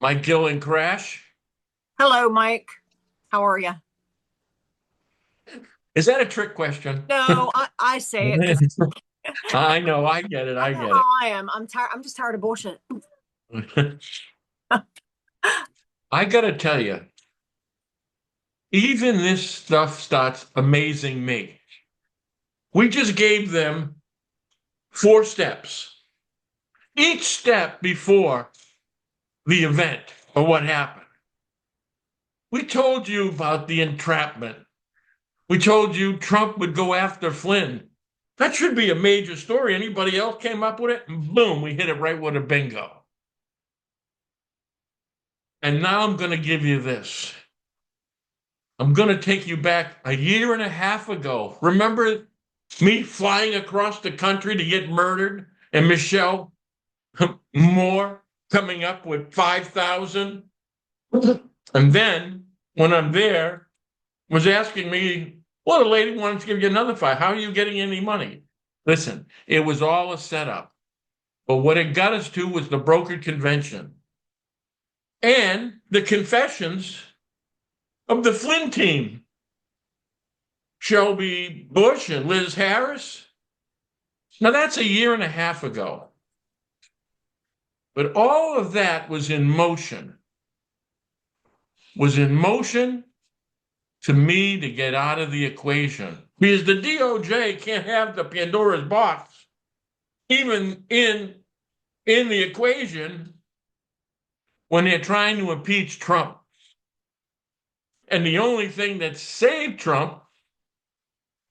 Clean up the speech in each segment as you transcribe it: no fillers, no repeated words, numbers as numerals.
Mike Gill and Crash. Hello, Mike. How are you? Is that a trick question? No, I say it because I know, I get it, I I know get how I am. I'm tired. I'm just tired of bullshit. it. I gotta tell you, even this stuff starts amazing me. We just gave them 4 steps. Each step before the event or what happened. We told you about the entrapment. We told you Trump would go after Flynn. That should be a major story. Anybody else came up with it? And boom, we hit it right with a bingo. And now I'm going to give you this. I'm going to take you back a year and a half ago. Remember me flying across the country to get murdered and Michelle Moore coming up with 5,000? And then when I'm there, was asking me, well, the lady wanted to give you another five. How are you getting any money? Listen, it was all a setup. But what it got us to was the brokered convention and the confessions of the Flynn team, Shelby Bush and Liz Harris. Now, that's a year and a half ago. But all of that was in motion to me to get out of the equation. Because the DOJ can't have the Pandora's box even in the equation when they're trying to impeach Trump. And the only thing that saved Trump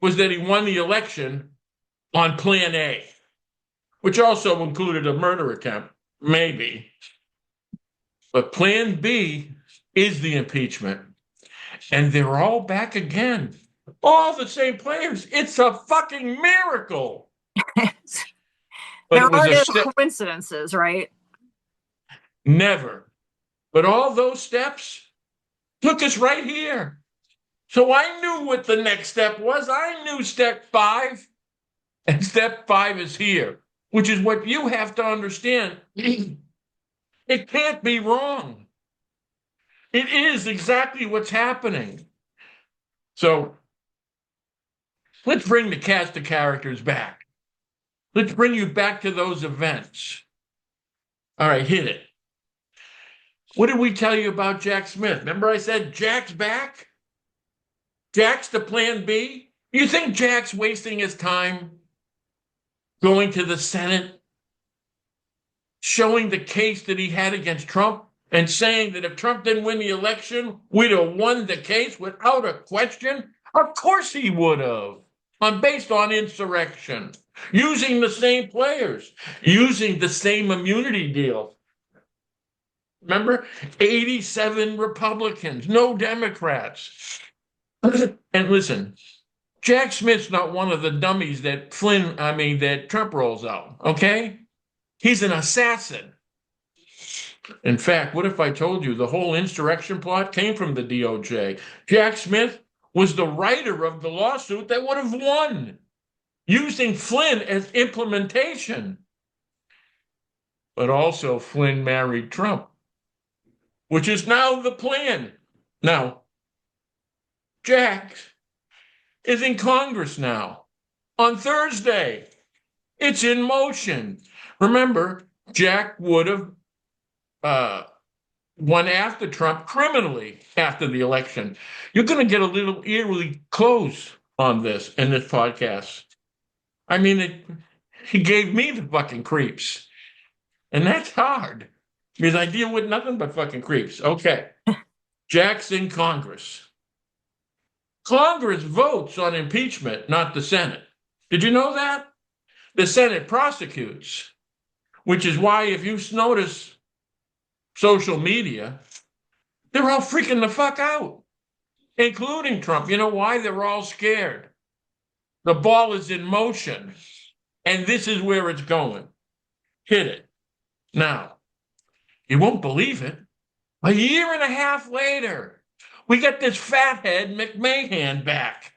was that he won the election on Plan A, which also included a murder attempt, maybe. But Plan B is the impeachment. And they're all back again. All the same players. It's a fucking miracle. But There it was are a no step, coincidences, right? never. But all those steps took us right here. So I knew what the next step was. I knew step five, and step five is here, which is what you have to understand. It can't be wrong. It is exactly what's happening. So let's bring the cast of characters back. Let's bring you back to those events. All right, hit it. What did we tell you about Jack Smith? Remember I said Jack's back? Jack's the plan B? You think Jack's wasting his time going to the Senate, showing the case that he had against Trump, and saying that if Trump didn't win the election, we'd have won the case without a question? Of course he would have. Based on insurrection, using the same players, using the same immunity deal. Remember, 87 Republicans, no Democrats. And listen, Jack Smith's not one of the dummies that Trump rolls out, okay? He's an assassin. In fact, what if I told you the whole insurrection plot came from the DOJ? Jack Smith was the writer of the lawsuit that would have won, using Flynn as implementation. But also, Flynn married Trump, which is now the plan. Now, Jack is in Congress now. On Thursday, it's in motion. Remember, Jack would have uh, won after Trump criminally after the election. You're going to get a little eerily close on this in this podcast. I mean, he gave me the fucking creeps, and that's hard because I deal with nothing but fucking creeps. Okay, Jack's in Congress. Congress votes on impeachment, not the Senate. Did you know that? The Senate prosecutes, which is why if you notice social media, they're all freaking the fuck out, including Trump. You know why? They're all scared. The ball is in motion, and this is where it's going. Hit it. Now, you won't believe it. A year and a half later, we got this fathead McMahon back.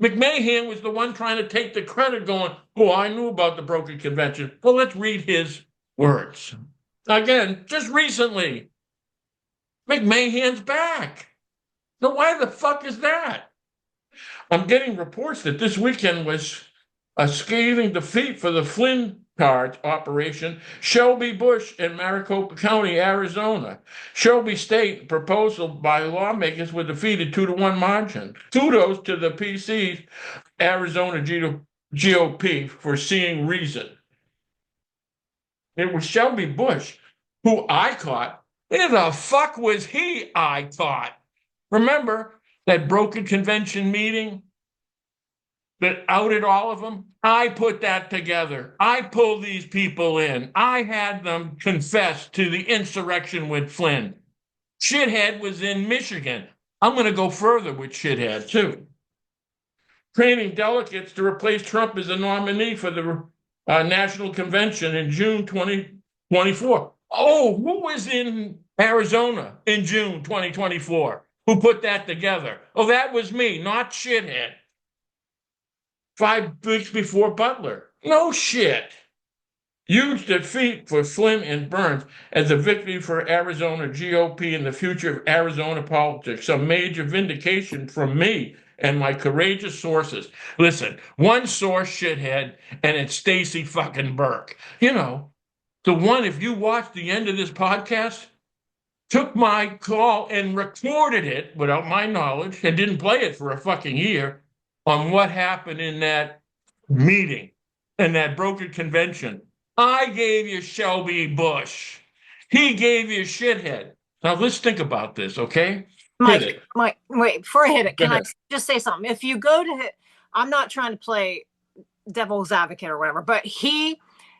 McMahon was the one trying to take the credit, going, oh, I knew about the brokered convention. Well, let's read his words. Again, just recently, McMahon's back. Now, why the fuck is that? I'm getting reports that this weekend was a scathing defeat for the Flynn card operation, Shelby Bush in Maricopa County, Arizona. Shelby State proposal by lawmakers were defeated 2-1 margin. Kudos to the PC's Arizona GOP for seeing reason. It was Shelby Bush who I caught. Where the fuck was he I caught? Remember that broken convention meeting that outed all of them? I put that together. I pulled these people in. I had them confess to the insurrection with Flynn. Shithead was in Michigan. I'm going to go further with Shithead, too. Training delegates to replace Trump as a nominee for the National Convention in June 2024. Oh, who was in Arizona in June 2024? Who put that together? Oh, that was me, not Shithead. 5 weeks before Butler. No shit. Huge defeat for Flynn and Burns as a victory for Arizona GOP and the future of Arizona politics. A major vindication from me and my courageous sources. Listen, one source, Shithead, and it's Staci fucking Burk. You know, the one, if you watch the end of this podcast, took my call and recorded it without my knowledge and didn't play it for a fucking year on what happened in that meeting and that brokered convention. I gave you Shelby Bush. He gave you Shithead. Now let's think about this, okay? Mike, wait, before I hit it, can I ahead. just say something? If you go to hit, I'm not trying to play devil's advocate or whatever, but he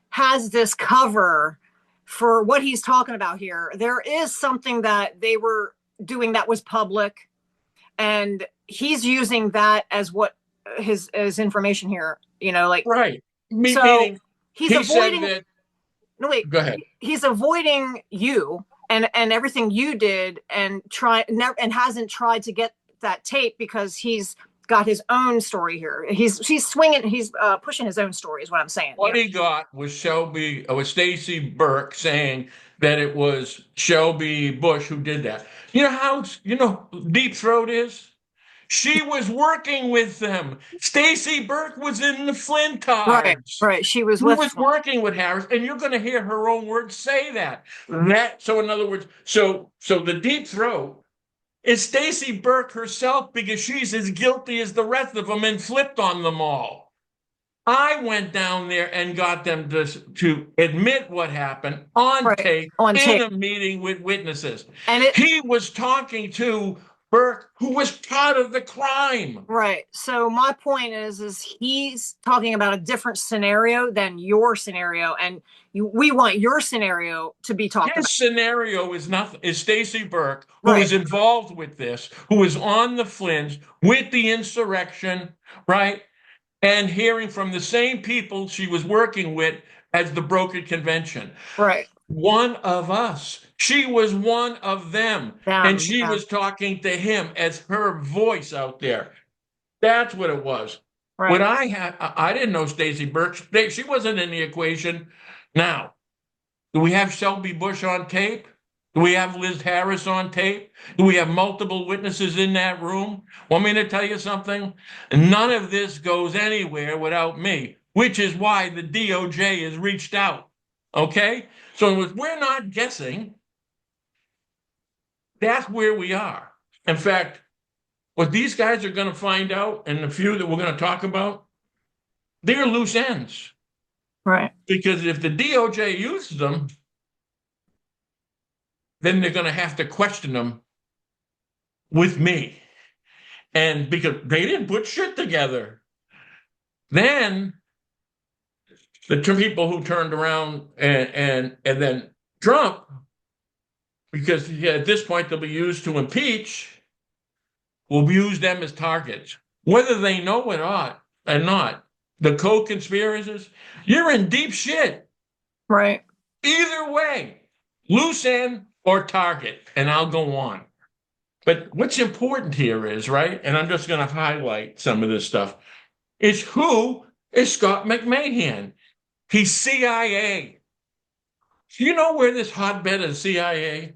has this cover for what he's talking about here. There is something that they were doing that was public, and he's using that as what his information here, you know, like Right. so Meaning he's he avoiding said that. no wait Go ahead. he's avoiding you and everything you did and hasn't tried to get that tape because he's got his own story here. He's swinging, he's pushing his own story is what I'm saying. What he got was Staci Burk saying that it was Shelby Bush who did that. You know how Deep Throat is? She was working with them. Staci Burk was in the Flynn cards. Right. She was working with Harris, and you're going to hear her own words say that. So in other words, so the Deep Throat is Staci Burk herself because she's as guilty as the rest of them and flipped on them all. I went down there and got them to admit what happened on tape in a meeting with witnesses. And he was talking to Burke, who was part of the crime. Right. So my point is he's talking about a different scenario than your scenario, and we want your scenario to be talked about. His scenario is Staci Burk, who was involved with this, who was on the Flynns with the insurrection, right? And hearing from the same people she was working with as the brokered convention. Right. One of us. She was one of them. And she was talking to him as her voice out there. That's what it was. Right. What I didn't know Staci Burk. She wasn't in the equation. Now, do we have Shelby Bush on tape? Do we have Liz Harris on tape? Do we have multiple witnesses in that room? Want me to tell you something? None of this goes anywhere without me, which is why the DOJ has reached out. Okay? So we're not guessing. That's where we are. In fact, what these guys are going to find out, and the few that we're going to talk about, they're loose ends. Right. Because if the DOJ uses them, then they're going to have to question them with me. And because they didn't put shit together. Then the two people who turned around and then Trump, because at this point they'll be used to impeach, will use them as targets. Whether they know it or not, the co-conspirators, you're in deep shit. Right. Either way, loose end or target, and I'll go on. But what's important here is, right, and I'm just going to highlight some of this stuff, is who is Scott McMahon? He's CIA. Do you know where this hotbed of CIA?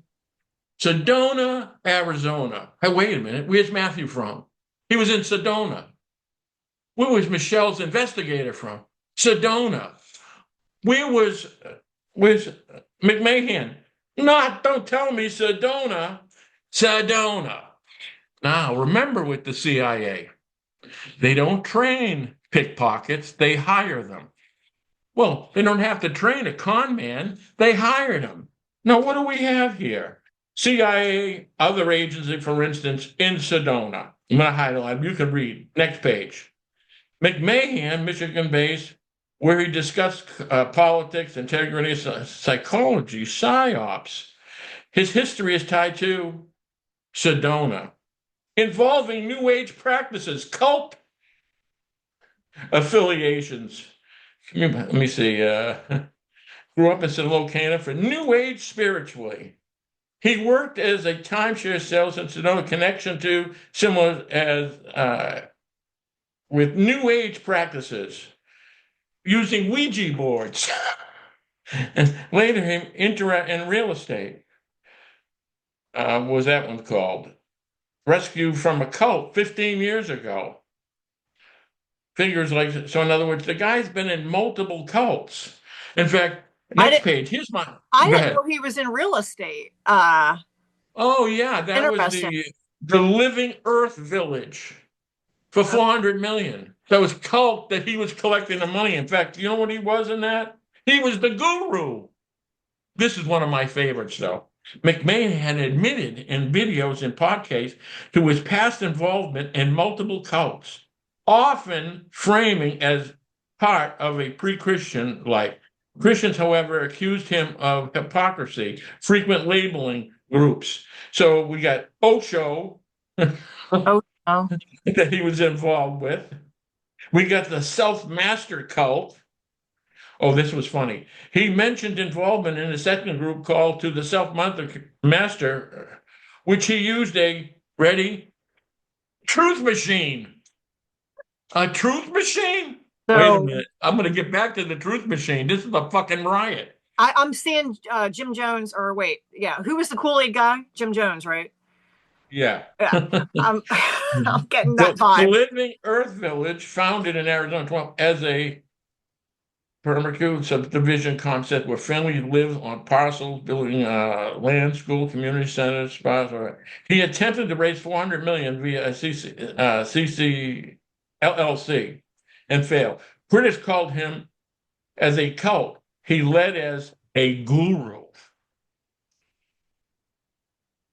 Sedona, Arizona. Hey, wait a minute. Where's Matthew from? He was in Sedona. Where was Michelle's investigator from? Sedona. Where's McMahon? Not, don't tell me Sedona. Sedona. Now, remember with the CIA, they don't train pickpockets, they hire them. Well, they don't have to train a con man, they hired him. Now, what do we have here? CIA, other agency, for instance, in Sedona. I'm going to highlight, you can read. Next page. McMahon, Michigan based, where he discussed politics, integrity, psychology, psyops. His history is tied to Sedona, involving New Age practices, cult affiliations. Let me see. Grew up in Sedona for New Age spiritually. He worked as a timeshare salesman in Sedona, connection to similar as with New Age practices, using Ouija boards, and later him in real estate. What was that one called? Rescue from a cult 15 years ago. Figures like, so in other words, the guy's been in multiple cults. In fact, next page, here's my. I didn't know he was in real estate. Oh, yeah, that was the Living Earth Village for 400 million. That was cult that he was collecting the money. In fact, you know what he was in that? He was the guru. This is one of my favorites, though. McMahon had admitted in videos and podcasts to his past involvement in multiple cults, often framing as part of a pre-Christian life. Christians, however, accused him of hypocrisy, frequent labeling groups. So we got Osho that he was involved with. We got the self-master cult. Oh, this was funny. He mentioned involvement in a second group called to the self-master, which he used a, ready, truth machine. A truth machine? So, wait a minute. I'm going to get back to the truth machine. This is a fucking riot. I'm seeing Jim Jones, or wait, yeah. Who was the Kool-Aid guy? Jim Jones, right? Yeah. I'm getting that vibe. The Living Earth Village, founded in Arizona 12 as a permaculture subdivision concept where families live on parcels, building land, school, community centers, spas. He attempted to raise 400 million via a CC LLC and failed. Critics called him as a cult. He led as a guru.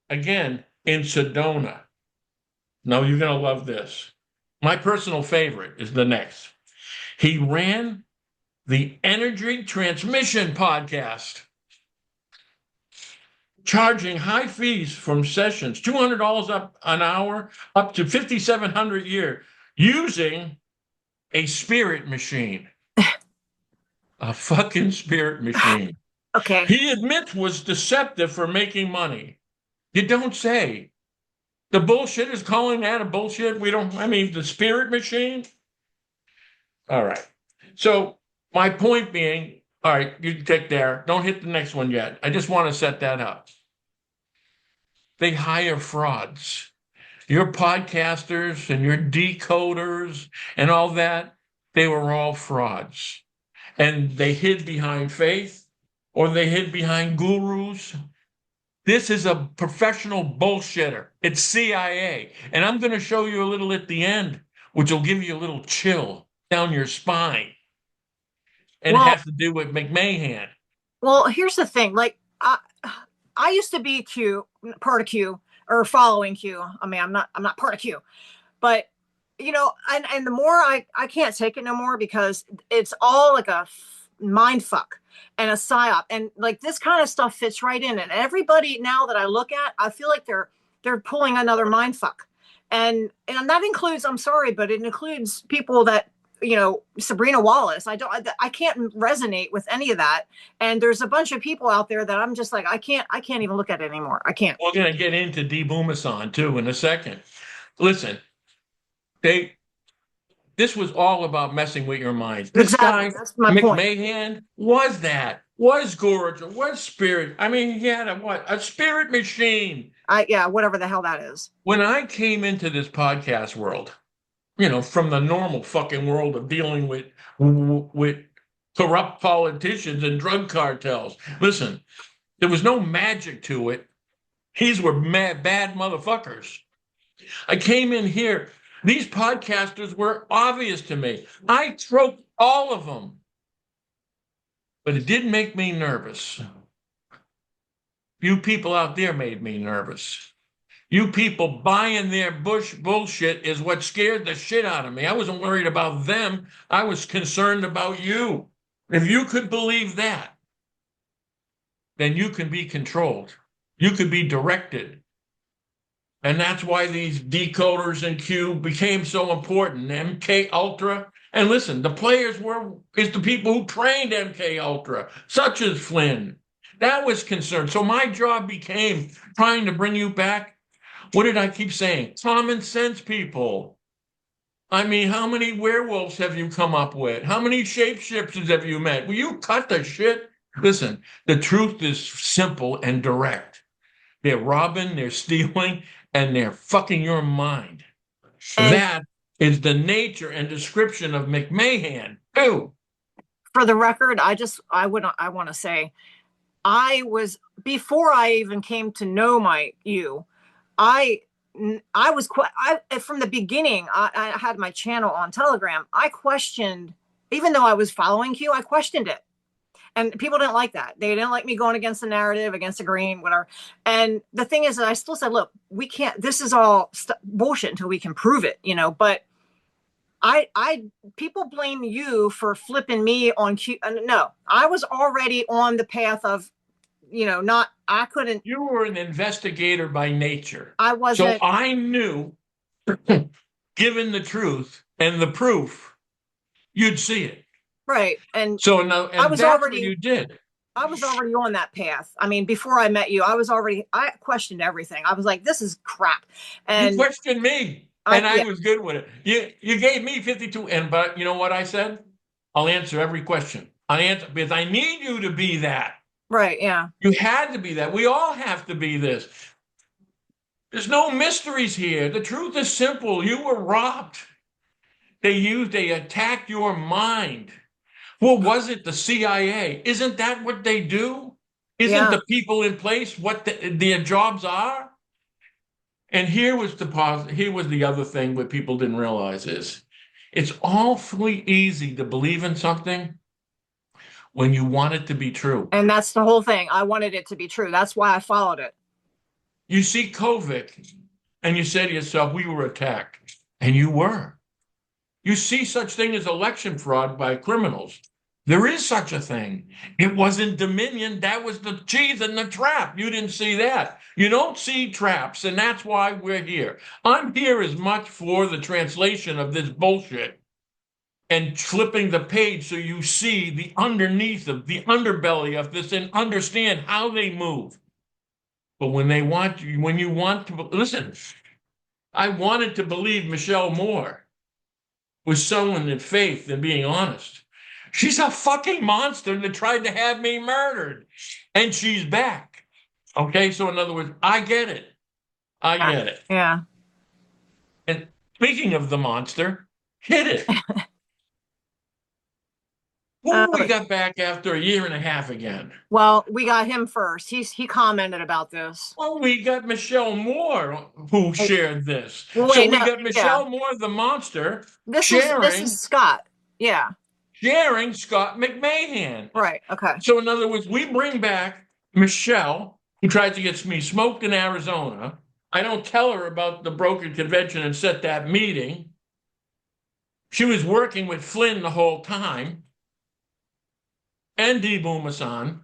Again, in Sedona. Now you're going to love this. My personal favorite is the next. He ran the Energy Transmission podcast, charging high fees from sessions, $200 up an hour, up to $5,700 a year, using a spirit machine. A fucking spirit machine. Okay. He admits was deceptive for making money. You don't say. The bullshit is calling that a bullshit. The spirit machine. All right. So my point being, all right, you can take there. Don't hit the next one yet. I just want to set that up. They hire frauds. Your podcasters and your decoders and all that, they were all frauds. And they hid behind faith, or they hid behind gurus. This is a professional bullshitter. It's CIA. And I'm going to show you a little at the end, which will give you a little chill down your spine. And it has to do with McMahon. Well, here's the thing. Like, I used to be part of Q, or following Q. I mean, I'm not part of Q. But, you know, and the more I can't take it no more, because it's all like a mind fuck and a psyop, and like this kind of stuff fits right in. And everybody now that I look at, I feel like they're pulling another mind fuck, and that includes, I'm sorry, but it includes people that, you know, Sabrina Wallace. I can't resonate with any of that. And there's a bunch of people out there that I'm just like, I can't even look at it anymore. I can't. We're going to get into D. Boomasan too in a second. Listen, This was all about messing with your minds. This Exactly. guy, That's my point. McMahon, was Gorger, was Spirit. I mean, he had a spirit machine. Yeah, whatever the hell that is. When I came into this podcast world, from the normal fucking world of dealing with corrupt politicians and drug cartels. Listen, there was no magic to it. These were bad motherfuckers. I came in here. These podcasters were obvious to me. I troped all of them. But it did make me nervous. You people out there made me nervous. You people buying their bullshit is what scared the shit out of me. I wasn't worried about them. I was concerned about you. If you could believe that, then you can be controlled. You could be directed. And that's why these decoders and Q became so important. MK Ultra. And listen, the players is the people who trained MK Ultra, such as Flynn. That was concerned. So my job became trying to bring you back. What did I keep saying? Common sense people. I mean, how many werewolves have you come up with? How many shapeshifters have you met? Will you cut the shit? Listen, the truth is simple and direct. They're robbing, they're stealing, and they're fucking your mind. And that is the nature and description of McMahon, too. for the record, I want to say, before I even came to know I was from the beginning. I had my channel on Telegram. I questioned, even though I was following Q, I questioned it. And people didn't like that. They didn't like me going against the narrative, against the grain, whatever. And the thing is that I still said, look, we can't, this is all bullshit until we can prove it, but people blame you for flipping me on Q. No, I was already on the path of, I couldn't. You were an investigator by nature. I wasn't. So I knew, given the truth and the proof, you'd see it. Right. And so no, and I was that's already, what you did. I was already on that path. I mean, before I met you, I questioned everything. I was like, this is crap. And you questioned me. And I was good with it. You gave me 52. But you know what I said? I'll answer every question. I'll answer because I need you to be that. Right. Yeah. You had to be that. We all have to be this. There's no mysteries here. The truth is simple. You were robbed. They attacked your mind. Well, was it the CIA? Isn't that what they do? Isn't the people in place what their jobs are? And here was the other thing what people didn't realize is it's awfully easy to believe in something when you want it to be true. And that's the whole thing. I wanted it to be true. That's why I followed it. You see COVID and you say to yourself, we were attacked. And you were. You see such thing as election fraud by criminals. There is such a thing. It wasn't Dominion. That was the cheese and the trap. You didn't see that. You don't see traps, and that's why we're here. I'm here as much for the translation of this bullshit and flipping the page so you see the underneath of the underbelly of this and understand how they move. But when you want to listen, I wanted to believe Michelle Moore was someone in faith and being honest. She's a fucking monster that tried to have me murdered. And she's back. Okay, so in other words, I get it. I get it. Yeah. And speaking of the monster, hit it. Who we got back after a year and a half again? Well, we got him first. He commented about this. Well, we got Michelle Moore who shared this. Well, we got Michelle Moore, the monster, this is Scott. Yeah. Sharing Scott McMahon. Right. Okay. So in other words, we bring back Michelle, who tried to get me smoked in Arizona. I don't tell her about the brokered convention and set that meeting. She was working with Flynn the whole time, and D. Boomasan,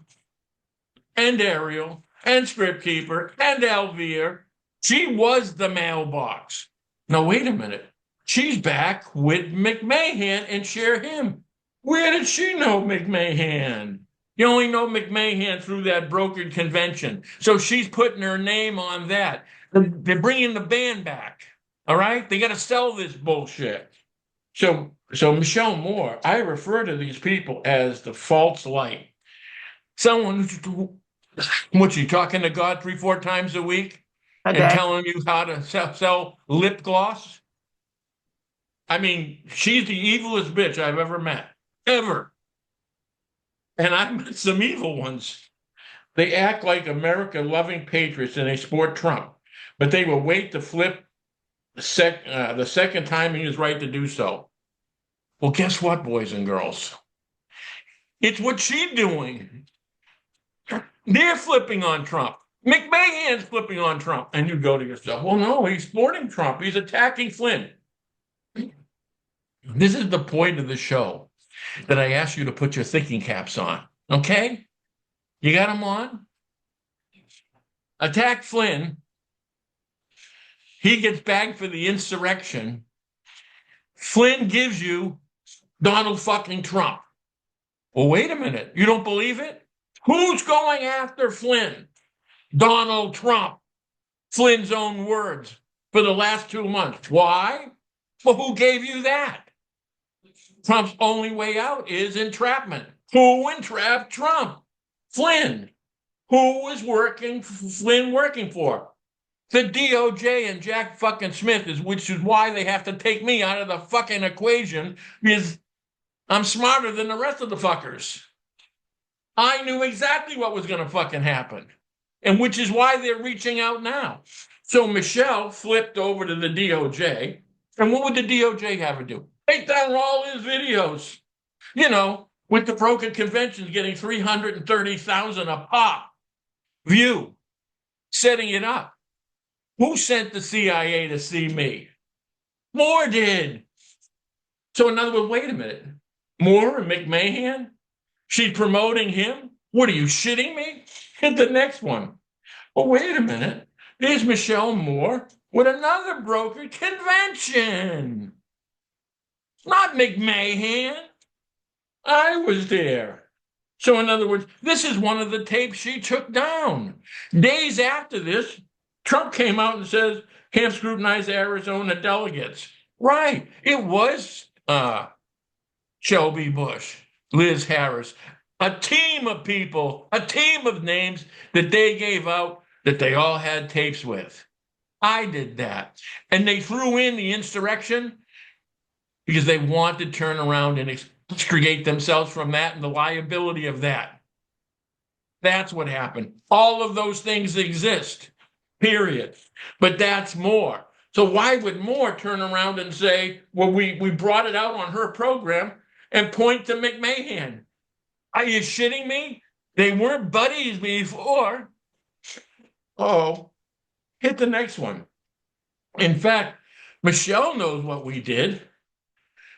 and Ariel, and Script Keeper, and Elvira. She was the mailbox. Now, wait a minute. She's back with McMahon and share him. Where did she know McMahon? You only know McMahon through that brokered convention. So she's putting her name on that. They're bringing the band back. All right? They got to sell this bullshit. So Michelle Moore, I refer to these people as the false light. Someone what's she talking to God 3, 4 times a week A and day. telling you how to sell lip gloss? I mean, she's the evilest bitch I've ever met, ever. And I've met some evil ones. They act like America-loving patriots and they support Trump, but they will wait to flip the second time he is right to do so. Well, guess what, boys and girls? It's what she's doing. They're flipping on Trump. McMahon's flipping on Trump. And you go to yourself, well, no, he's supporting Trump. He's attacking Flynn. This is the point of the show that I ask you to put your thinking caps on. Okay? You got them on? Attack Flynn. He gets bagged for the insurrection. Flynn gives you Donald fucking Trump. Well, wait a minute. You don't believe it? Who's going after Flynn? Donald Trump. Flynn's own words for the last 2 months. Why? Well, who gave you that? Trump's only way out is entrapment. Who entrapped Trump? Flynn. Who was Flynn working for? The DOJ and Jack fucking Smith, which is why they have to take me out of the fucking equation, because I'm smarter than the rest of the fuckers. I knew exactly what was going to fucking happen, and which is why they're reaching out now. So Michelle flipped over to the DOJ, and what would the DOJ have her do? Take down all his videos, with the broken conventions getting 330,000 a pop view, setting it up. Who sent the CIA to see me? Moore did. So in other words, wait a minute. Moore and McMahon? She's promoting him? What are you, shitting me? Hit the next one. Well, wait a minute. There's Michelle Moore with another brokered convention. Not McMahon. I was there. So in other words, this is one of the tapes she took down. Days after this, Trump came out and says, can't scrutinize Arizona delegates. Right. It was Shelby Bush, Liz Harris, a team of people, a team of names that they gave out that they all had tapes with. I did that. And they threw in the insurrection because they wanted to turn around and extricate themselves from that and the liability of that. That's what happened. All of those things exist. Period. But that's Moore. So why would Moore turn around and say, well, we brought it out on her program and point to McMahon? Are you shitting me? They weren't buddies before. Oh, hit the next one. In fact, Michelle knows what we did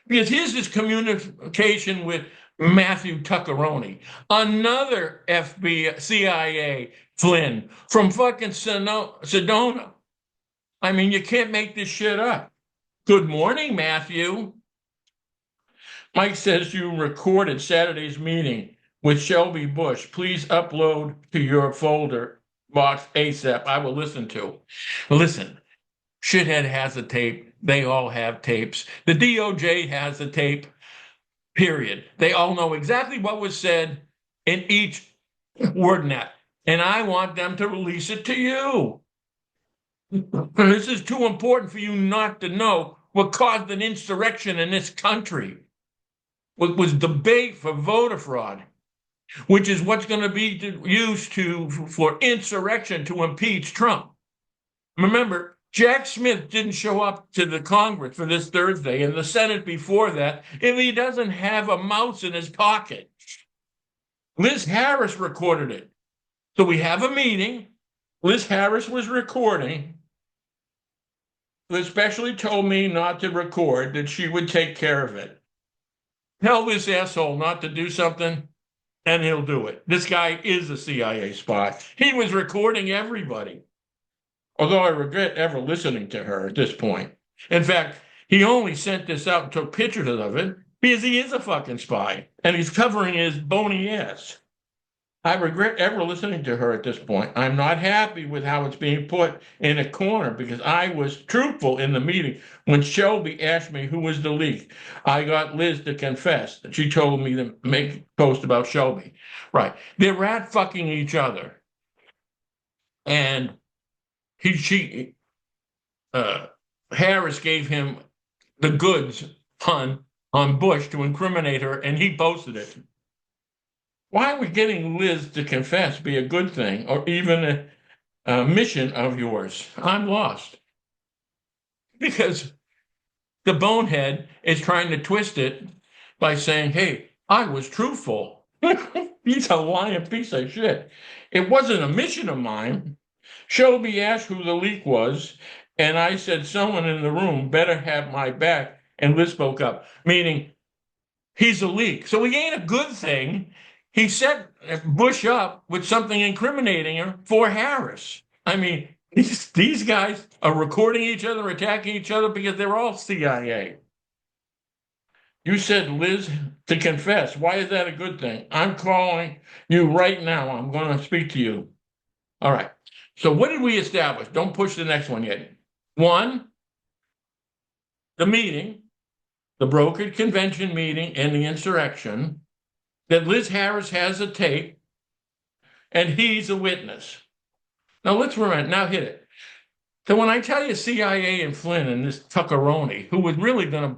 because here's this communication with Matthew Tuckeroni, another FBI, CIA Flynn from fucking Sedona. I mean, you can't make this shit up. Good morning, Matthew. Mike says you recorded Saturday's meeting with Shelby Bush. Please upload to your folder box ASAP. I will listen to. Listen, shithead has a tape. They all have tapes. The DOJ has a tape. Period. They all know exactly what was said in each word net. And I want them to release it to you. This is too important for you not to know what caused an insurrection in this country. What was debate for voter fraud, which is what's going to be used for insurrection to impeach Trump. Remember, Jack Smith didn't show up to the Congress for this Thursday and the Senate before that if he doesn't have a mouse in his pocket. Liz Harris recorded it. So we have a meeting. Liz Harris was recording. Liz specially told me not to record, that she would take care of it. Tell this asshole not to do something, and he'll do it. This guy is a CIA spy. He was recording everybody. Although I regret ever listening to her at this point. In fact, he only sent this out and took pictures of it because he is a fucking spy and he's covering his bony ass. I regret ever listening to her at this point. I'm not happy with how it's being put in a corner because I was truthful in the meeting. When Shelby asked me who was the leak, I got Liz to confess that she told me to make a post about Shelby. Right. They're rat fucking each other. And Harris gave him the goods on Bush to incriminate her, and he posted it. Why would getting Liz to confess be a good thing or even a mission of yours? I'm lost. Because the bonehead is trying to twist it by saying, hey, I was truthful. He's a lying piece of shit. It wasn't a mission of mine. Shelby asked who the leak was, and I said someone in the room better have my back, and Liz spoke up, meaning he's a leak. So he ain't a good thing. He set Bush up with something incriminating her for Harris. I mean, these guys are recording each other, attacking each other because they're all CIA. You said Liz to confess. Why is that a good thing? I'm calling you right now. I'm going to speak to you. All right. So what did we establish? Don't push the next one yet. One, the meeting, the brokered convention meeting and the insurrection, that Liz Harris has a tape and he's a witness. Now let's remember, now hit it. So when I tell you CIA and Flynn and this Tuckeroni, who was really going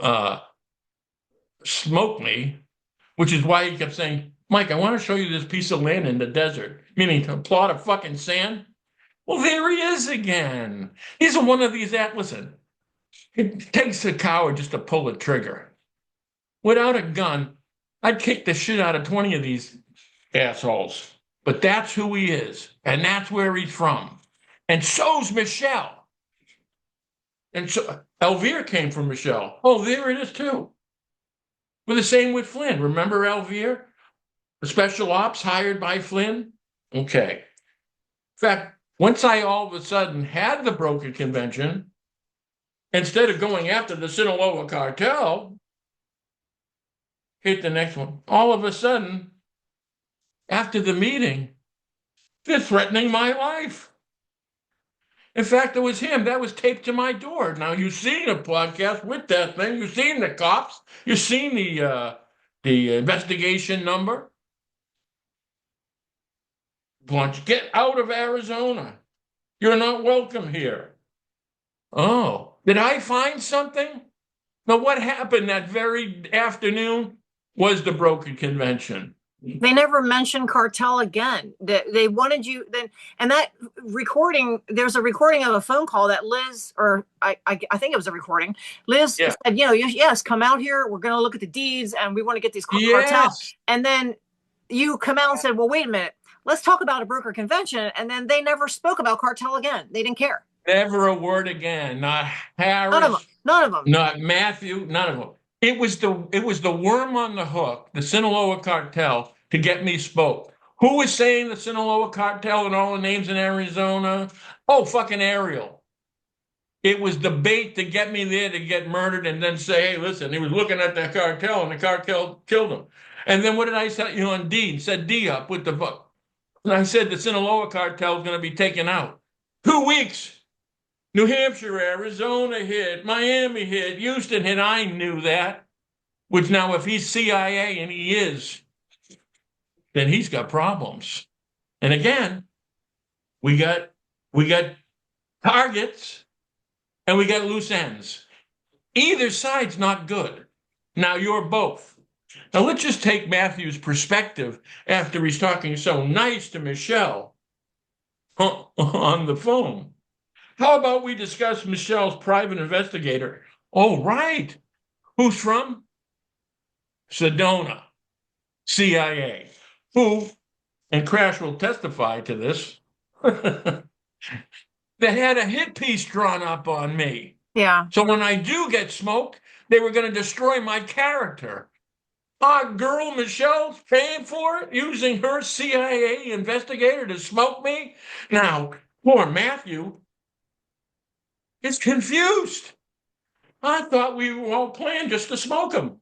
to smoke me, which is why he kept saying, Mike, I want to show you this piece of land in the desert, meaning a plot of fucking sand. Well, there he is again. He's one of these, listen, it takes a coward just to pull a trigger. Without a gun, I'd kick the shit out of 20 of these assholes. But that's who he is, and that's where he's from. And so's Michelle. And so Elvira came from Michelle. Oh, there it is too. Well, the same with Flynn. Remember Elvira? The special ops hired by Flynn? Okay. In fact, once I all of a sudden had the broker convention, instead of going after the Sinaloa cartel, hit the next one. All of a sudden, after the meeting, they're threatening my life. In fact, it was him. That was taped to my door. Now, you've seen a podcast with that thing. You've seen the cops. You've seen the investigation number. Bunch, get out of Arizona. You're not welcome here. Oh, did I find something? Now, what happened that very afternoon was the brokered convention. They never mentioned cartel again. They wanted you then, and that recording. There's a recording of a phone call that Liz, or I think it was a recording. Liz said, yes, come out here. We're going to look at the deeds, and we want to get these cartels. And then you come out and said, well, wait a minute. Let's talk about a broker convention. And then they never spoke about cartel again. They didn't care. Never a word again. Not Harris. None of them. Not Matthew. None of them. It was the worm on the hook, the Sinaloa cartel, to get me spoke. Who was saying the Sinaloa cartel and all the names in Arizona? Oh, fucking Ariel. It was the bait to get me there to get murdered and then say, hey, listen, he was looking at the cartel and the cartel killed him. And then what did I say? On D, said D up with the book. And I said the Sinaloa cartel is going to be taken out. 2 weeks. New Hampshire, Arizona hit, Miami hit, Houston hit. I knew that. Which now, if he's CIA, and he is, then he's got problems. And again, we got targets and we got loose ends. Either side's not good. Now you're both. Now let's just take Matthew's perspective after he's talking so nice to Michelle on the phone. How about we discuss Michelle's private investigator? Oh, right. Who's from? Sedona, CIA. Who, and Crash will testify to this, that had a hit piece drawn up on me. Yeah. So when I do get smoked, they were going to destroy my character. Our girl Michelle's paying for it, using her CIA investigator to smoke me. Now, poor Matthew is confused. I thought we were all planned just to smoke him.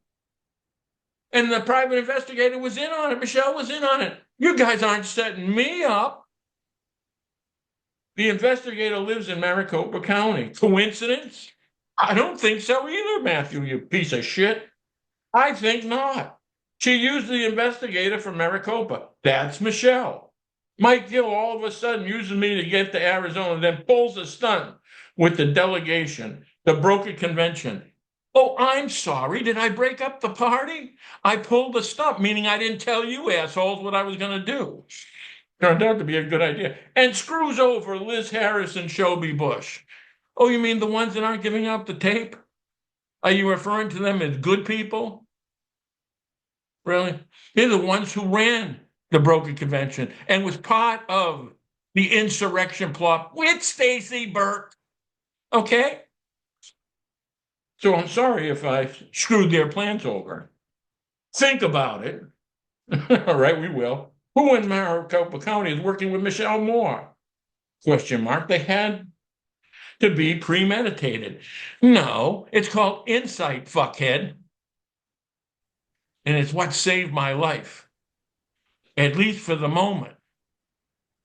And the private investigator was in on it. Michelle was in on it. You guys aren't setting me up. The investigator lives in Maricopa County. Coincidence? I don't think so either, Matthew, you piece of shit. I think not. She used the investigator from Maricopa. That's Michelle. Mike Gill all of a sudden uses me to get to Arizona, then pulls a stunt with the delegation, the broker convention. Oh, I'm sorry. Did I break up the party? I pulled a stunt, meaning I didn't tell you assholes what I was going to do. Turned out to be a good idea. And screws over Liz Harris and Shelby Bush. Oh, you mean the ones that aren't giving up the tape? Are you referring to them as good people? Really? They're the ones who ran the broker convention and was part of the insurrection plot with Staci Burk. Okay? So I'm sorry if I screwed their plans over. Think about it. All right, we will. Who in Maricopa County is working with Michelle Moore? Question mark. They had to be premeditated. No, it's called insight, fuckhead. And it's what saved my life, at least for the moment.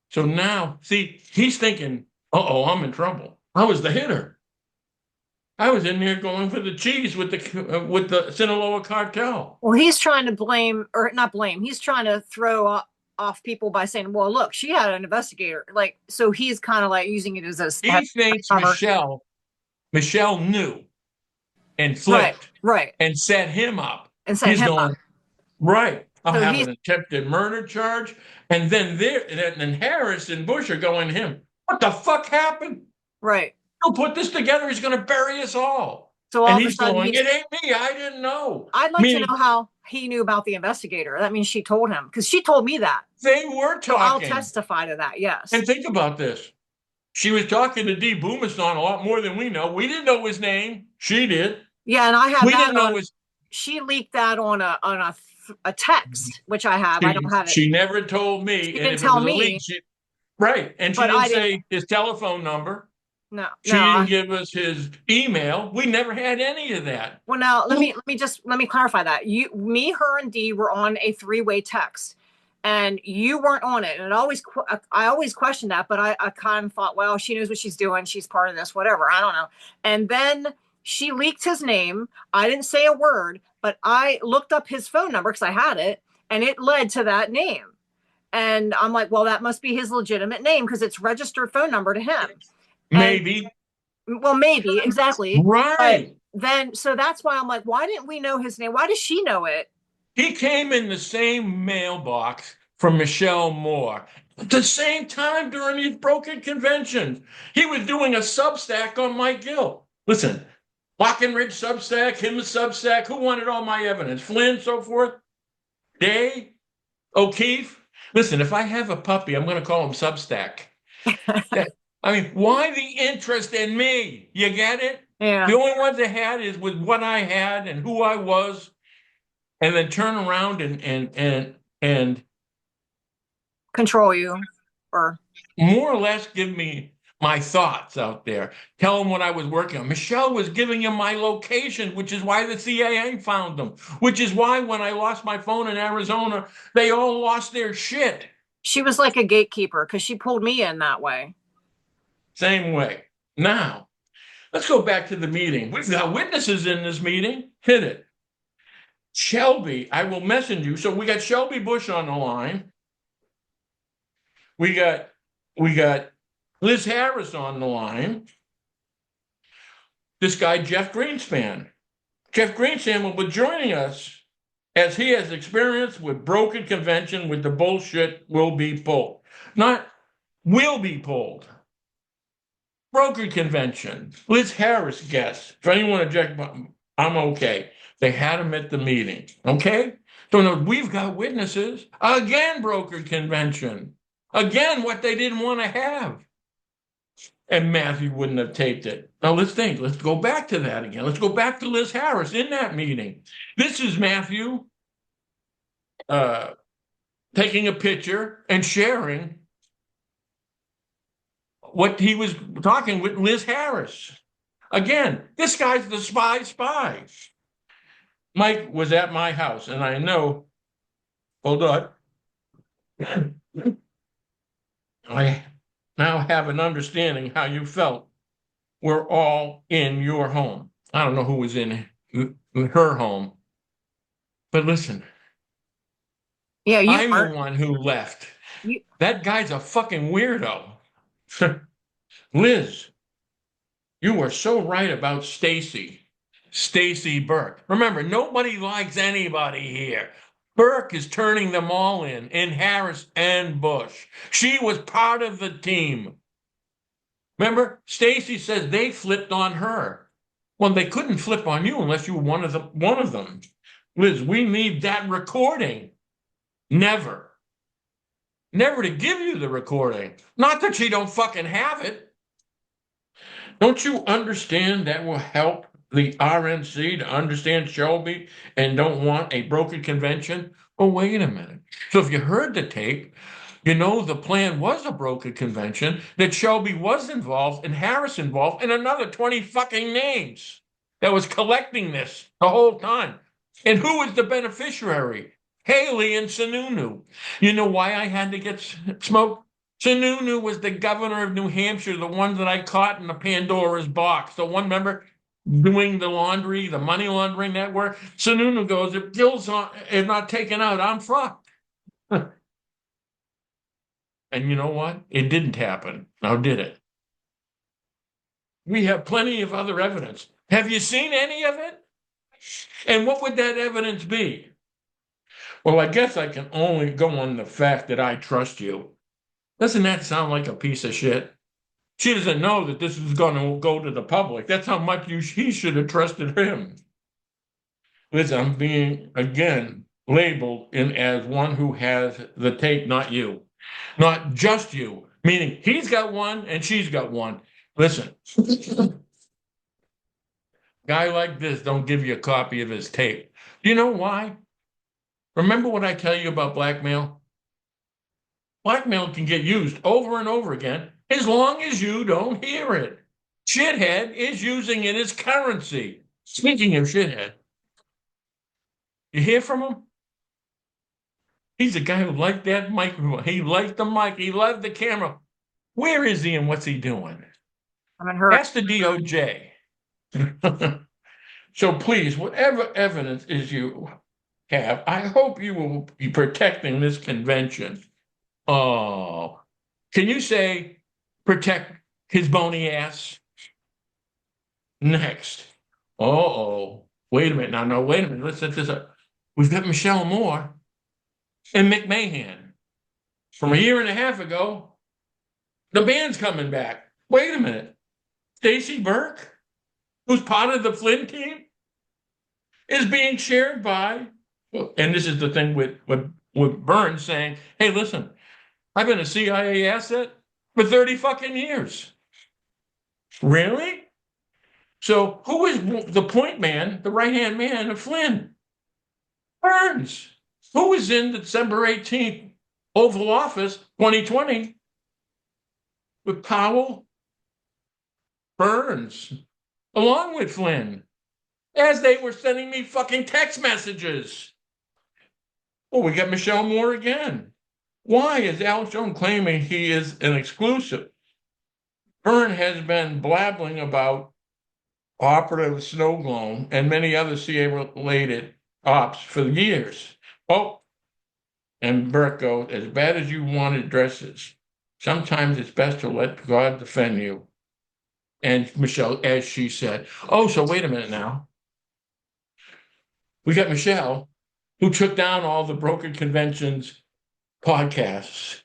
So now, see, he's thinking, uh-oh, I'm in trouble. I was the hitter. I was in there going for the cheese with the Sinaloa cartel. Well, he's trying to blame, or not blame, he's trying to throw off people by saying, well, look, she had an investigator. Like, so he's kind of like using it as a He thinks Michelle knew and flipped right, and set him up. and set He's him going, up. right, I'll So have he's an attempted murder charge. And then Harris and Bush are going to him. What the fuck happened? right. He'll put this together. He's going to bury us all. So all And of a he's sudden, going, it ain't me. I didn't know. I'd like to Meaning know how he knew about the investigator. That means she told him, because she told me that. they were So I'll talking. testify to that. Yes. And think about this. She was talking to D. Boomiston a lot more than we know. We didn't know his name. She did. Yeah, and I have We that didn't know on. his. She leaked that on a text, which I have. I don't have it. She never told me. She and didn't if tell it was me. a leak, right. And she But didn't I say didn't. his telephone number. No, She didn't give us his email. We never had any of that. Well, now let me clarify that. Me, her, and Dee were on a three-way text, and you weren't on it. And I always questioned that, but I kind of thought, well, she knows what she's doing. She's part of this, whatever. I don't know. And then she leaked his name. I didn't say a word, but I looked up his phone number because I had it, and it led to that name. And I'm like, well, that must be his legitimate name because it's registered phone number to him. Maybe. Well, maybe, exactly. Right. But then, so that's why I'm like, why didn't we know his name? Why does she know it? He came in the same mailbox from Michelle Moore at the same time during these broken conventions. He was doing a Substack on Mike Gill. Listen, Lockenridge Substack, him a Substack. Who wanted all my evidence? Flynn, so forth? Day? O'Keefe? Listen, if I have a puppy, I'm going to call him Substack. I mean, why the interest in me? You get it? Yeah. The only ones they had is with what I had and who I was, and then turn around and control you, or more or less give me my thoughts out there. Tell them what I was working on. Michelle was giving him my location, which is why the CIA found them. Which is why when I lost my phone in Arizona, they all lost their shit. She was like a gatekeeper because she pulled me in that way. Same way. Now, let's go back to the meeting. We've got witnesses in this meeting. Hit it. Shelby, I will message you. So we got Shelby Bush on the line. We got Liz Harris on the line. This guy, Jeff Greenspan. Jeff Greenspan will be joining us as he has experience with broken convention with the bullshit will be pulled. Not will be pulled. Broker convention. Liz Harris guest. If anyone object, I'm okay. They had him at the meeting. Okay? So no, we've got witnesses. Again, broker convention. Again, what they didn't want to have. And Matthew wouldn't have taped it. Now let's think. Let's go back to that again. Let's go back to Liz Harris in that meeting. This is Matthew taking a picture and sharing what he was talking with Liz Harris. Again, this guy's the spy. Mike was at my house, and I know, hold on, I now have an understanding how you felt. We're all in your home. I don't know who was in her home, but listen, Yeah, you I'm the are. one who left. You, That guy's a fucking weirdo. Liz, you were so right about Staci Burk. Remember, nobody likes anybody here. Burke is turning them all in Harris and Bush. She was part of the team. Remember, Stacy says they flipped on her. Well, they couldn't flip on you unless you were one of them. Liz, we need that recording. Never. Never to give you the recording. Not that she don't fucking have it. Don't you understand that will help the RNC to understand Shelby and don't want a broken convention? Oh, wait a minute. So if you heard the tape, you know the plan was a broken convention, that Shelby was involved and Harris involved and another 20 fucking names that was collecting this the whole time. And who was the beneficiary? Haley and Sununu. You know why I had to get smoked? Sununu was the governor of New Hampshire, the one that I caught in the Pandora's box. The one member doing the laundry, the money laundering network. Sununu goes, if Gil's is not taken out, I'm fucked. And you know what? It didn't happen. Now, did it? We have plenty of other evidence. Have you seen any of it? And what would that evidence be? Well, I guess I can only go on the fact that I trust you. Doesn't that sound like a piece of shit? She doesn't know that this is going to go to the public. That's how much he should have trusted him. Listen, I'm being, again, labeled in as one who has the tape, not you. Not just you, meaning he's got one and she's got one. Listen, guy like this don't give you a copy of his tape. Do you know why? Remember what I tell you about blackmail? Blackmail can get used over and over again as long as you don't hear it. Shithead is using it as currency. Speaking of shithead, you hear from him? He's a guy who liked that microphone. He liked the mic. He loved the camera. Where is he and what's he doing? I'm in her. That's the DOJ. So please, whatever evidence is you have, I hope you will be protecting this convention. Oh, can you say protect his bony ass? Next. Oh, wait a minute. Now, no, wait a minute. Let's set this up. We've got Michelle Moore and McMahon. From a year and a half ago, the band's coming back. Wait a minute. Staci Burk, who's part of the Flynn team, is being shared by, and this is the thing with Burns saying, hey, listen, I've been a CIA asset for 30 fucking years. Really? So who is the point man, the right-hand man of Flynn? Burns. Who was in December 18th, Oval Office 2020 with Powell? Burns, along with Flynn, as they were sending me fucking text messages. Oh, we got Michelle Moore again. Why is Alex Jones claiming he is an exclusive? Byrne has been blabbling about Operative Snowglobe and many other CIA-related ops for years. Oh, and Burke goes, as bad as you wanted dresses, sometimes it's best to let God defend you. And Michelle, as she said, oh, so wait a minute now. We got Michelle, who took down all the broker conventions podcasts,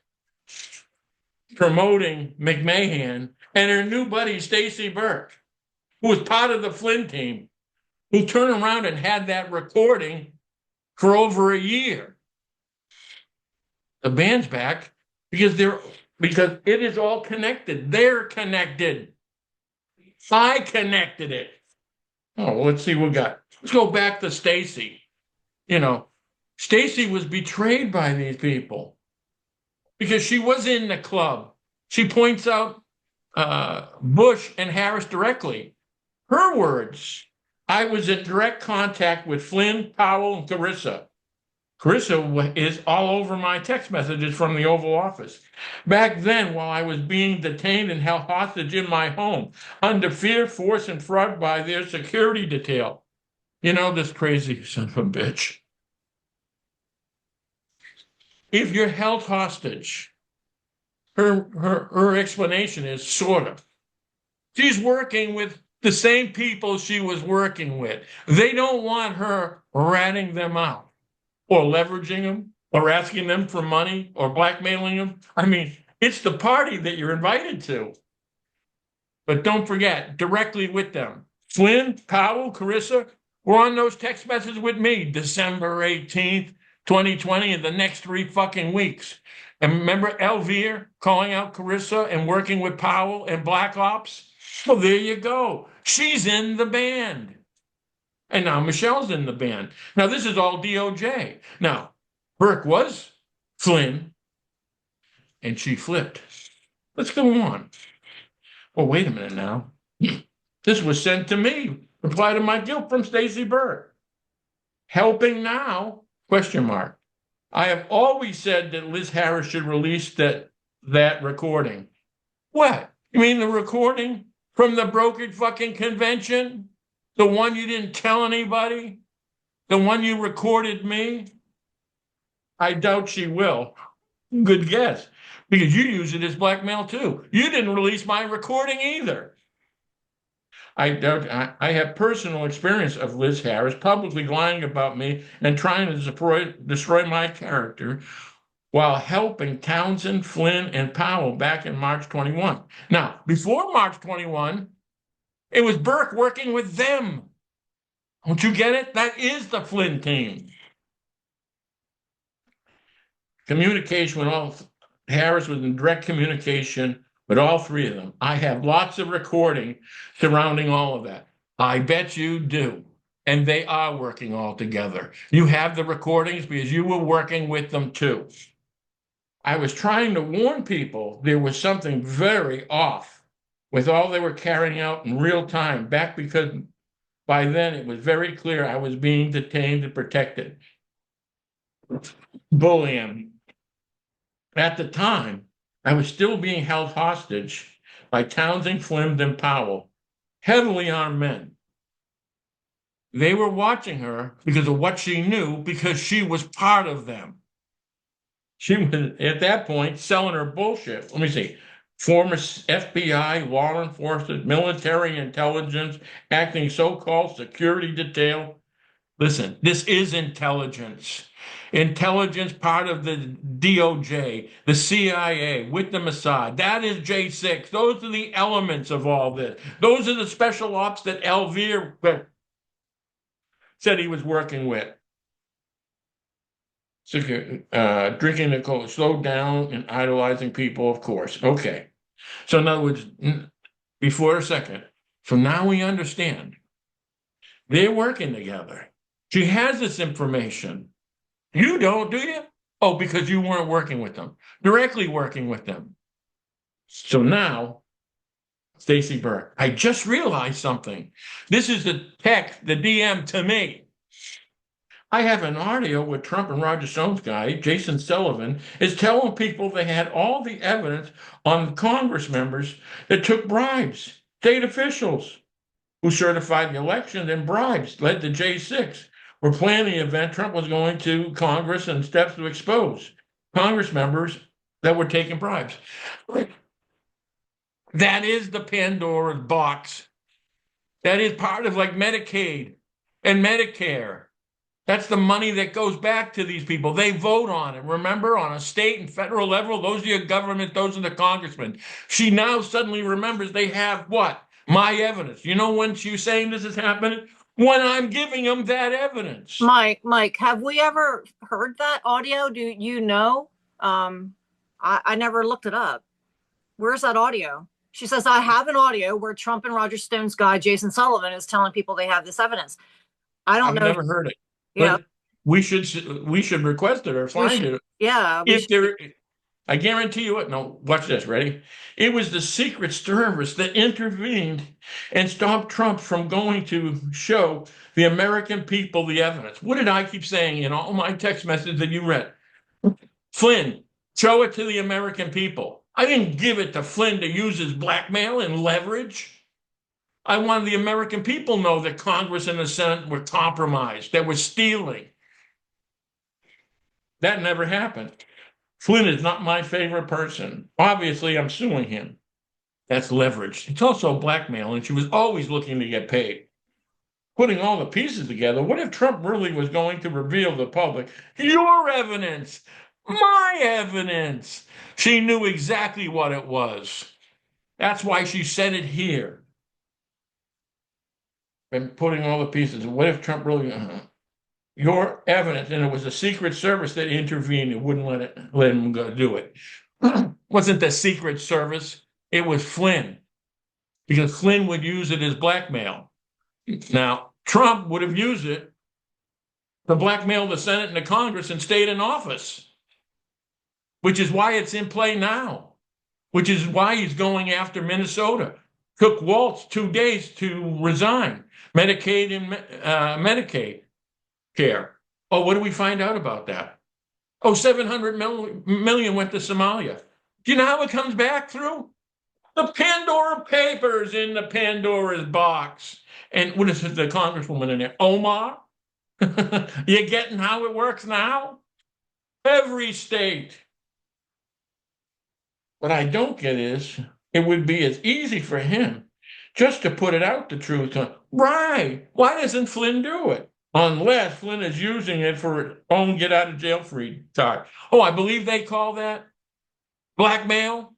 promoting McMahon and her new buddy, Staci Burk, who was part of the Flynn team, who turned around and had that recording for over a year. The band's back because it is all connected. They're connected. I connected it. Oh, well, let's see what we got. Let's go back to Staci. You know, Staci was betrayed by these people because she was in the club. She points out Bush and Harris directly. Her words, I was in direct contact with Flynn, Powell, and Carissa. Carissa is all over my text messages from the Oval Office. Back then, while I was being detained and held hostage in my home, under fear, force, and fraud by their security detail. You know, this crazy son of a bitch. If you're held hostage, her explanation is sort of. She's working with the same people she was working with. They don't want her ratting them out or leveraging them or asking them for money or blackmailing them. I mean, it's the party that you're invited to. But don't forget, directly with them. Flynn, Powell, Carissa were on those text messages with me December 18th, 2020, and the next 3 fucking weeks. And remember Elvire calling out Carissa and working with Powell and Black Ops? Well, there you go. She's in the band. And now Michelle's in the band. Now, this is all DOJ. Now, Burk was Flynn, and she flipped. Let's go on. Well, wait a minute now. This was sent to me. Reply to my guilt from Staci Burk. Helping now? Question mark. I have always said that Liz Harris should release that recording. What? You mean the recording from the brokered fucking convention? The one you didn't tell anybody? The one you recorded me? I doubt she will. Good guess. Because you use it as blackmail too. You didn't release my recording either. I have personal experience of Liz Harris publicly lying about me and trying to destroy my character while helping Townsend, Flynn, and Powell back in March 21. Now, before March 21, it was Burk working with them. Don't you get it? That is the Flynn team. Communication with all, Harris was in direct communication with all 3 of them. I have lots of recording surrounding all of that. I bet you do. And they are working all together. You have the recordings because you were working with them too. I was trying to warn people there was something very off with all they were carrying out in real time back because by then it was very clear I was being detained and protected. Bullying. At the time, I was still being held hostage by Townsend, Flynn, and Powell, heavily armed men. They were watching her because of what she knew, because she was part of them. She was, at that point, selling her bullshit. Let me see. Former FBI, law enforcement, military intelligence, acting so-called security detail. Listen, this is intelligence. Intelligence part of the DOJ, the CIA, with the Mossad. That is J6. Those are the elements of all this. Those are the special ops that Elvire said he was working with. Drinking the cola, slow down and idolizing people, of course. Okay. So in other words, before a second, so now we understand. They're working together. She has this information. You don't, do you? Oh, because you weren't working with them, directly working with them. So now, Staci Burk, I just realized something. This is the text, the DM to me. I have an audio with Trump and Roger Stone's guy, Jason Sullivan, is telling people they had all the evidence on Congress members that took bribes, state officials who certified the election and bribes, led to J6. Were planning the event. Trump was going to Congress and steps to expose Congress members that were taking bribes. That is the Pandora's box. That is part of like Medicaid and Medicare. That's the money that goes back to these people. They vote on it. Remember, on a state and federal level, those are your government, those are the congressmen. She now suddenly remembers they have what? My evidence. You know when she's saying this is happening? When I'm giving them that evidence. Mike, have we ever heard that audio? Do you know? I never looked it up. Where's that audio? She says, I have an audio where Trump and Roger Stone's guy, Jason Sullivan, is telling people they have this evidence. I've never heard it. Yeah. But we should request it or find it. Yeah. I guarantee you it. No, watch this. Ready? It was the Secret Service that intervened and stopped Trump from going to show the American people the evidence. What did I keep saying in all my text messages that you read? Flynn, show it to the American people. I didn't give it to Flynn to use as blackmail and leverage. I wanted the American people to know that Congress and the Senate were compromised, that were stealing. That never happened. Flynn is not my favorite person. Obviously, I'm suing him. That's leverage. It's also blackmail, and she was always looking to get paid. Putting all the pieces together, what if Trump really was going to reveal to the public your evidence, my evidence? She knew exactly what it was. That's why she said it here. And putting all the pieces. What if Trump really... your evidence, and it was the Secret Service that intervened and wouldn't let him go do it. Wasn't the Secret Service, it was Flynn, because Flynn would use it as blackmail. Now, Trump would have used it to blackmail the Senate and the Congress and stayed in office, which is why it's in play now, which is why he's going after Minnesota. Took Waltz 2 days to resign, Medicaid and Medicaid care. Oh, what do we find out about that? Oh, 700 million went to Somalia. Do you know how it comes back through? The Pandora Papers in the Pandora's box. And what is it, the congresswoman in there? Omar? You getting how it works now? Every state. What I don't get is, it would be as easy for him just to put it out the truth. Right. Why doesn't Flynn do it? Unless Flynn is using it for own get out of jail free time. Oh, I believe they call that blackmail.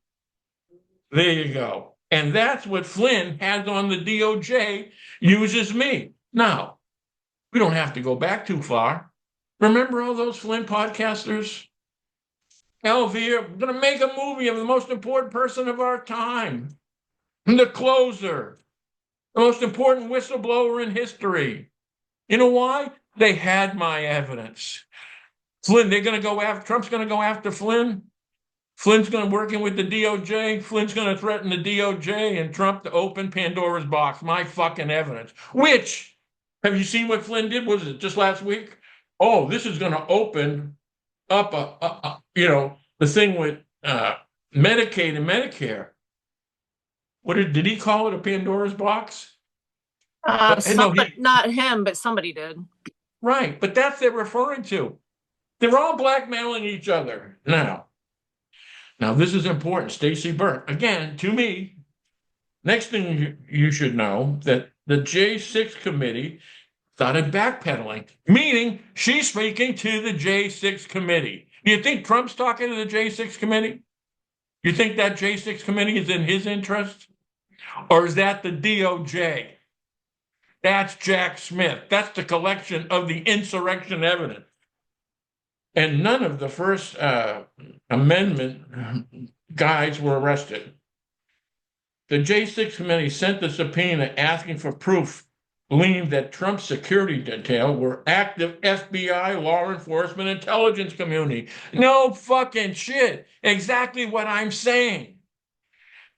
There you go. And that's what Flynn has on the DOJ, uses me. Now, we don't have to go back too far. Remember all those Flynn podcasters? Elvira, we're going to make a movie of the most important person of our time. The closer. The most important whistleblower in history. You know why? They had my evidence. Flynn, they're going to go after, Trump's going to go after Flynn. Flynn's going to working with the DOJ. Flynn's going to threaten the DOJ and Trump to open Pandora's box. My fucking evidence. Which, have you seen what Flynn did? Was it just last week? Oh, this is going to open up the thing with Medicaid and Medicare. What did he call it? A Pandora's box? Not him, but somebody did. Right, but that's what they're referring to. They're all blackmailing each other now. Now, this is important. Staci Burk, again, to me, next thing you should know, that the J6 committee started backpedaling, meaning she's speaking to the J6 committee. Do you think Trump's talking to the J6 committee? You think that J6 committee is in his interest? Or is that the DOJ? That's Jack Smith. That's the collection of the insurrection evidence. And none of the First Amendment guys were arrested. The J6 committee sent the subpoena asking for proof, believing that Trump's security detail were active FBI, law enforcement, intelligence community. No fucking shit. Exactly what I'm saying.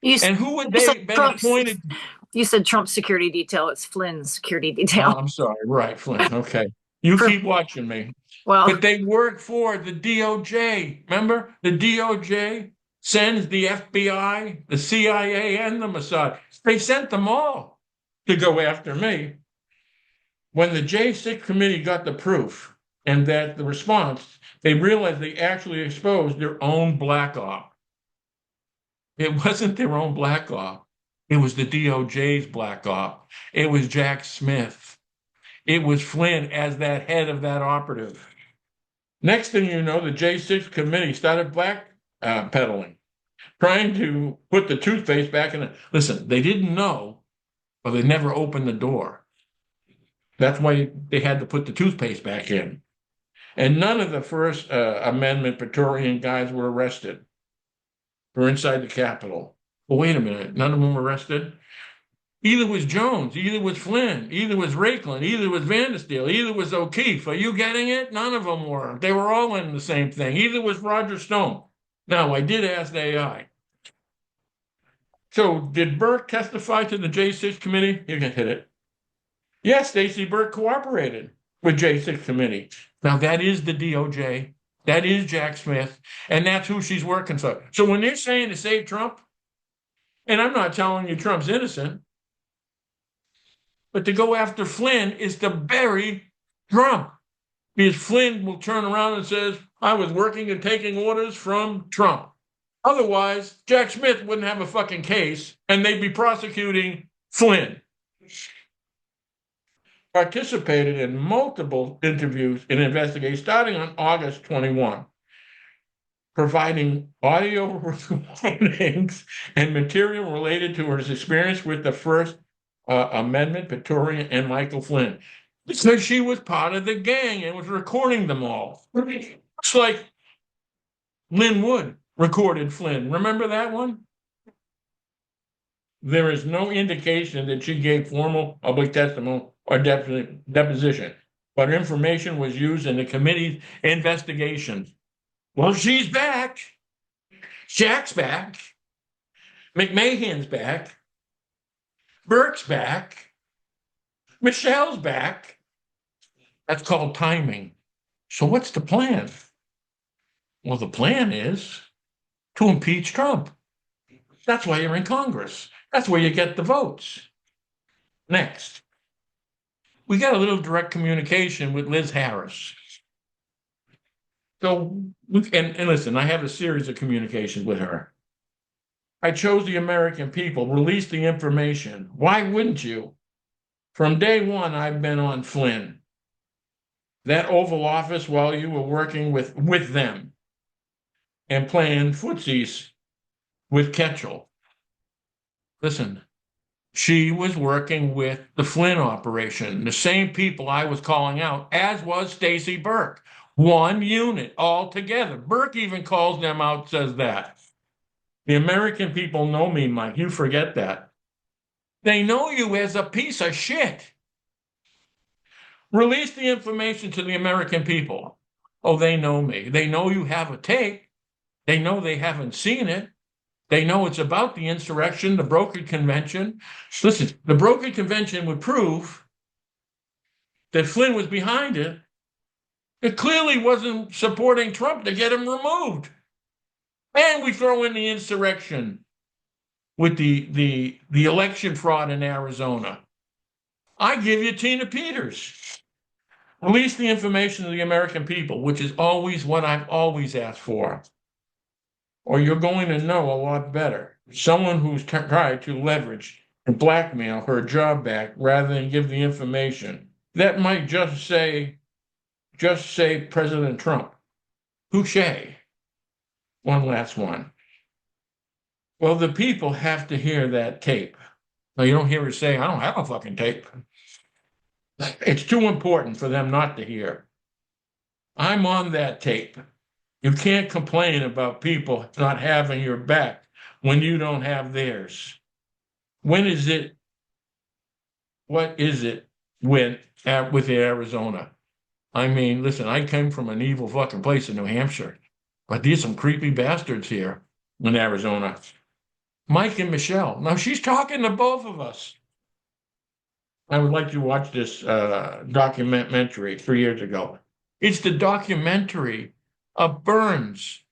And who would they have been appointed? You said Trump's security detail. It's Flynn's security detail. Oh, I'm sorry. Right, Flynn. Okay. You keep watching me. Well, but they work for the DOJ. Remember? The DOJ sends the FBI, the CIA, and the Mossad. They sent them all to go after me. When the J6 committee got the proof and that the response, they realized they actually exposed their own black op. It wasn't their own black op. It was the DOJ's black op. It was Jack Smith. It was Flynn as that head of that operative. Next thing you know, the J6 committee started backpedaling, trying to put the toothpaste back in it. Listen, they didn't know, or they never opened the door. That's why they had to put the toothpaste back in. And none of the First Amendment Praetorian guys were arrested. Were inside the Capitol. Well, wait a minute. None of them were arrested? Either was Jones, either was Flynn, either was Raiklan, either was Vandersteel, either was O'Keefe. Are you getting it? None of them were. They were all in the same thing. Either was Roger Stone. Now, I did ask AI. So, did Burke testify to the J6 committee? You can hit it. Yes, Staci Burk cooperated with J6 committee. Now, that is the DOJ. That is Jack Smith. And that's who she's working for. So, when they're saying to save Trump, and I'm not telling you Trump's innocent, but to go after Flynn is to bury Trump. Because Flynn will turn around and says, I was working and taking orders from Trump. Otherwise, Jack Smith wouldn't have a fucking case and they'd be prosecuting Flynn. Participated in multiple interviews and investigations starting on August 21, providing audio recordings and material related to his experience with the First Amendment, Victoria, and Michael Flynn. Because she was part of the gang and was recording them all. It's like Lynn Wood recorded Flynn. Remember that one? There is no indication that she gave formal public testimony or deposition, but information was used in the committee's investigation. Well, she's back. Jack's back. McMahon's back. Burke's back. Michelle's back. That's called timing. So what's the plan? Well, the plan is to impeach Trump. That's why you're in Congress. That's where you get the votes. Next, we got a little direct communication with Liz Harris. So, and listen, I have a series of communications with her. I chose the American people, released the information. Why wouldn't you? From day one, I've been on Flynn. That Oval Office while you were working with them and playing footsies with Ketchel. Listen, she was working with the Flynn operation, the same people I was calling out, as was Staci Burk. One unit altogether. Burke even calls them out, says that. The American people know me, Mike. You forget that. They know you as a piece of shit. Release the information to the American people. Oh, they know me. They know you have a tape. They know they haven't seen it. They know it's about the insurrection, the brokered convention. Listen, the brokered convention would prove that Flynn was behind it. It clearly wasn't supporting Trump to get him removed. And we throw in the insurrection with the election fraud in Arizona. I give you Tina Peters. Release the information to the American people, which is always what I've always asked for. Or you're going to know a lot better. Someone who's tried to leverage and blackmail her job back rather than give the information. That might just say President Trump. Touché. One last one. Well, the people have to hear that tape. Now, you don't hear her say, I don't have a fucking tape. It's too important for them not to hear. I'm on that tape. You can't complain about people not having your back when you don't have theirs. When is it? What is it with Arizona? I mean, listen, I came from an evil fucking place in New Hampshire, but there's some creepy bastards here in Arizona. Mike and Michelle. Now she's talking to both of us. I would like to watch this documentary 3 years ago. It's the documentary of Burns.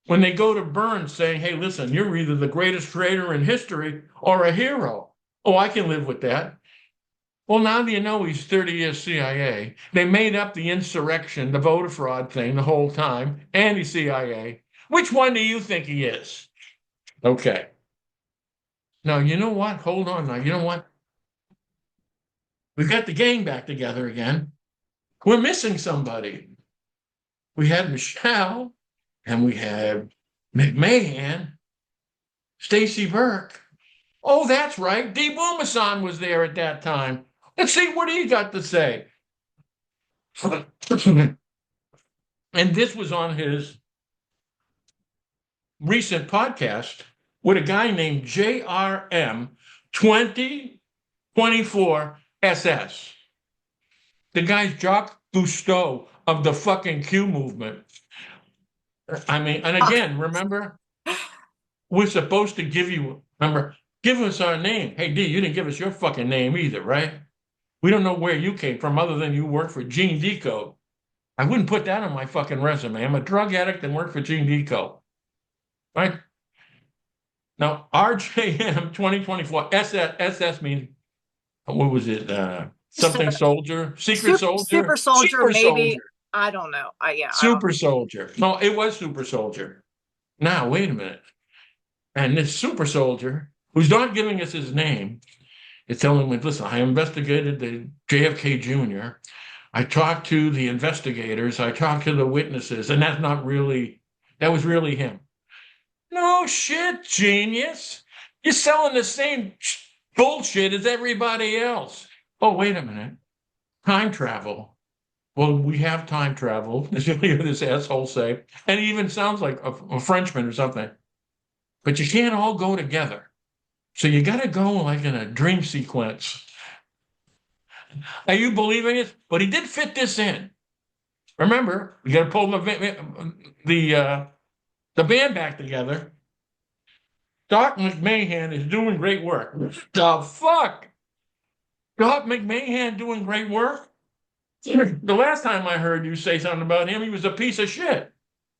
When they go to Burns saying, hey, listen, you're either the greatest traitor in history or a hero. Oh, I can live with that. Well, now that you know he's 30 years CIA, they made up the insurrection, the voter fraud thing the whole time, and he's CIA. Which one do you think he is? Okay. Now, you know what? Hold on now. You know what? We've got the gang back together again. We're missing somebody. We had Michelle, and we had McMahon, Staci Burk. Oh, that's right. D. Boomasan was there at that time. Let's see what he got to say. And this was on his recent podcast with a guy named JRM 2024 SS. The guy's Jacques Cousteau of the fucking Q movement. I mean, and again, remember, we're supposed to give us our name. Hey, D, you didn't give us your fucking name either, right? We don't know where you came from other than you work for Gene Deco. I wouldn't put that on my fucking resume. I'm a drug addict and work for Gene Deco, right? Now, RJM 2024, SS means, what was it? Something soldier, secret soldier, Super soldier, super maybe. soldier, I don't know. I don't. super soldier. No, it was super soldier. Now, wait a minute. And this super soldier, who's not giving us his name, is telling me, listen, I investigated the JFK Jr. I talked to the investigators. I talked to the witnesses. And that was really him. No shit, genius. You're selling the same bullshit as everybody else. Oh, wait a minute. Time travel. Well, we have time travel, as you hear this asshole say. And he even sounds like a Frenchman or something. But you can't all go together. So you got to go like in a dream sequence. Are you believing it? But he did fit this in. Remember, we got to pull the band back together. Doc McMahon is doing great work. The fuck? Doc McMahon doing great work? The last time I heard you say something about him, he was a piece of shit.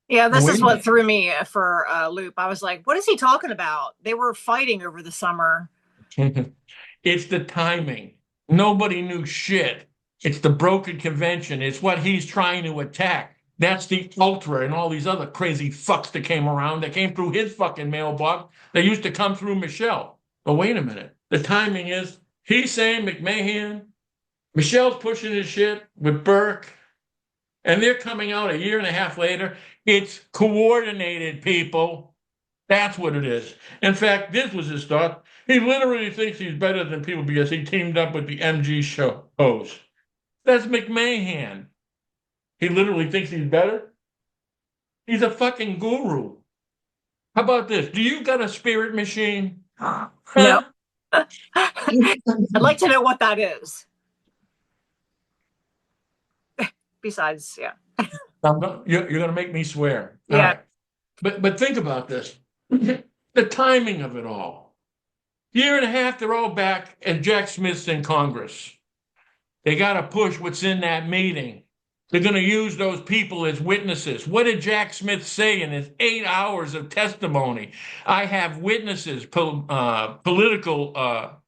Yeah, Oh, this wait is a what minute. threw me for a loop. I was like, what is he talking about? They were fighting over the summer. It's the timing. Nobody knew shit. It's the brokered convention. It's what he's trying to attack. That's the ultra and all these other crazy fucks that came around that came through his fucking mailbox that used to come through Michelle. But wait a minute. The timing is he's saying McMahon, Michelle's pushing his shit with Burke, and they're coming out a year and a half later. It's coordinated, people. That's what it is. In fact, this was his thought. He literally thinks he's better than people because he teamed up with the MG show host. That's McMahon. He literally thinks he's better. He's a fucking guru. How about this? Do you got a spirit machine? No. Huh? I'd like to know what that is. Besides, yeah. You're going to make me swear. All Yeah. right. But think about this. The timing of it all. Year and a half, they're all back, and Jack Smith's in Congress. They got to push what's in that meeting. They're going to use those people as witnesses. What did Jack Smith say in his 8 hours of testimony? I have witnesses, political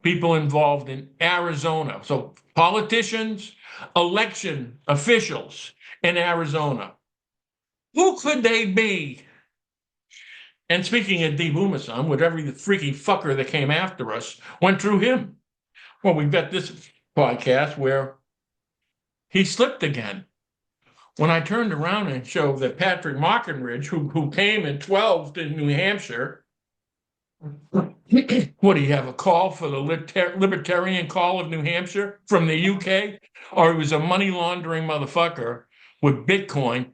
people involved in Arizona. So politicians, election officials in Arizona. Who could they be? And speaking of D. Boomerson, with every freaky fucker that came after us, went through him. Well, we've got this podcast where he slipped again. When I turned around and showed that Patrick Mockenridge, who came in 12 to New Hampshire, what do you have, a call for the Libertarian Call of New Hampshire from the UK? Or he was a money laundering motherfucker with Bitcoin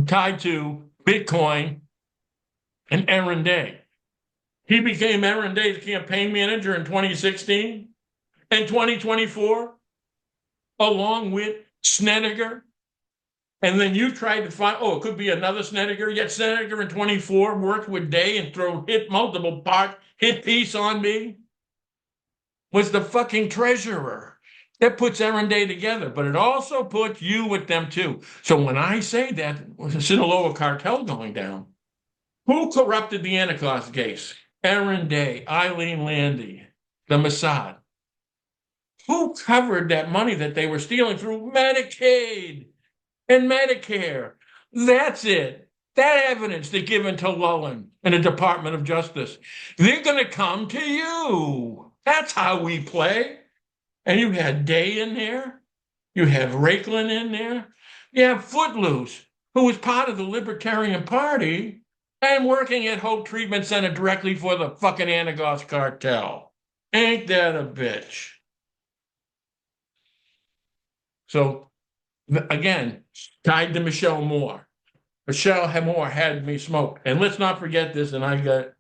tied to Bitcoin and Aaron Day. He became Aaron Day's campaign manager in 2016 and 2024, along with Snedeker. And then you tried to find, oh, it could be another Snedeker. Yet Snedeker in 24 worked with Day and hit multiple hit piece on me. Was the fucking treasurer. That puts Aaron Day together, but it also puts you with them too. So when I say that, was a Sinaloa cartel going down. Who corrupted the Anacostia case? Aaron Day, Eileen Landy, the Mossad. Who covered that money that they were stealing through Medicaid and Medicare? That's it. That evidence they're given to Lullen and the Department of Justice. They're going to come to you. That's how we play. And you had Day in there. You have Rakeland in there. You have Footloose, who was part of the Libertarian Party and working at Hope Treatment Center directly for the fucking Anagos cartel. Ain't that a bitch? So, again, tied to Michelle Moore. Michelle Moore had me smoked. And let's not forget this, and I got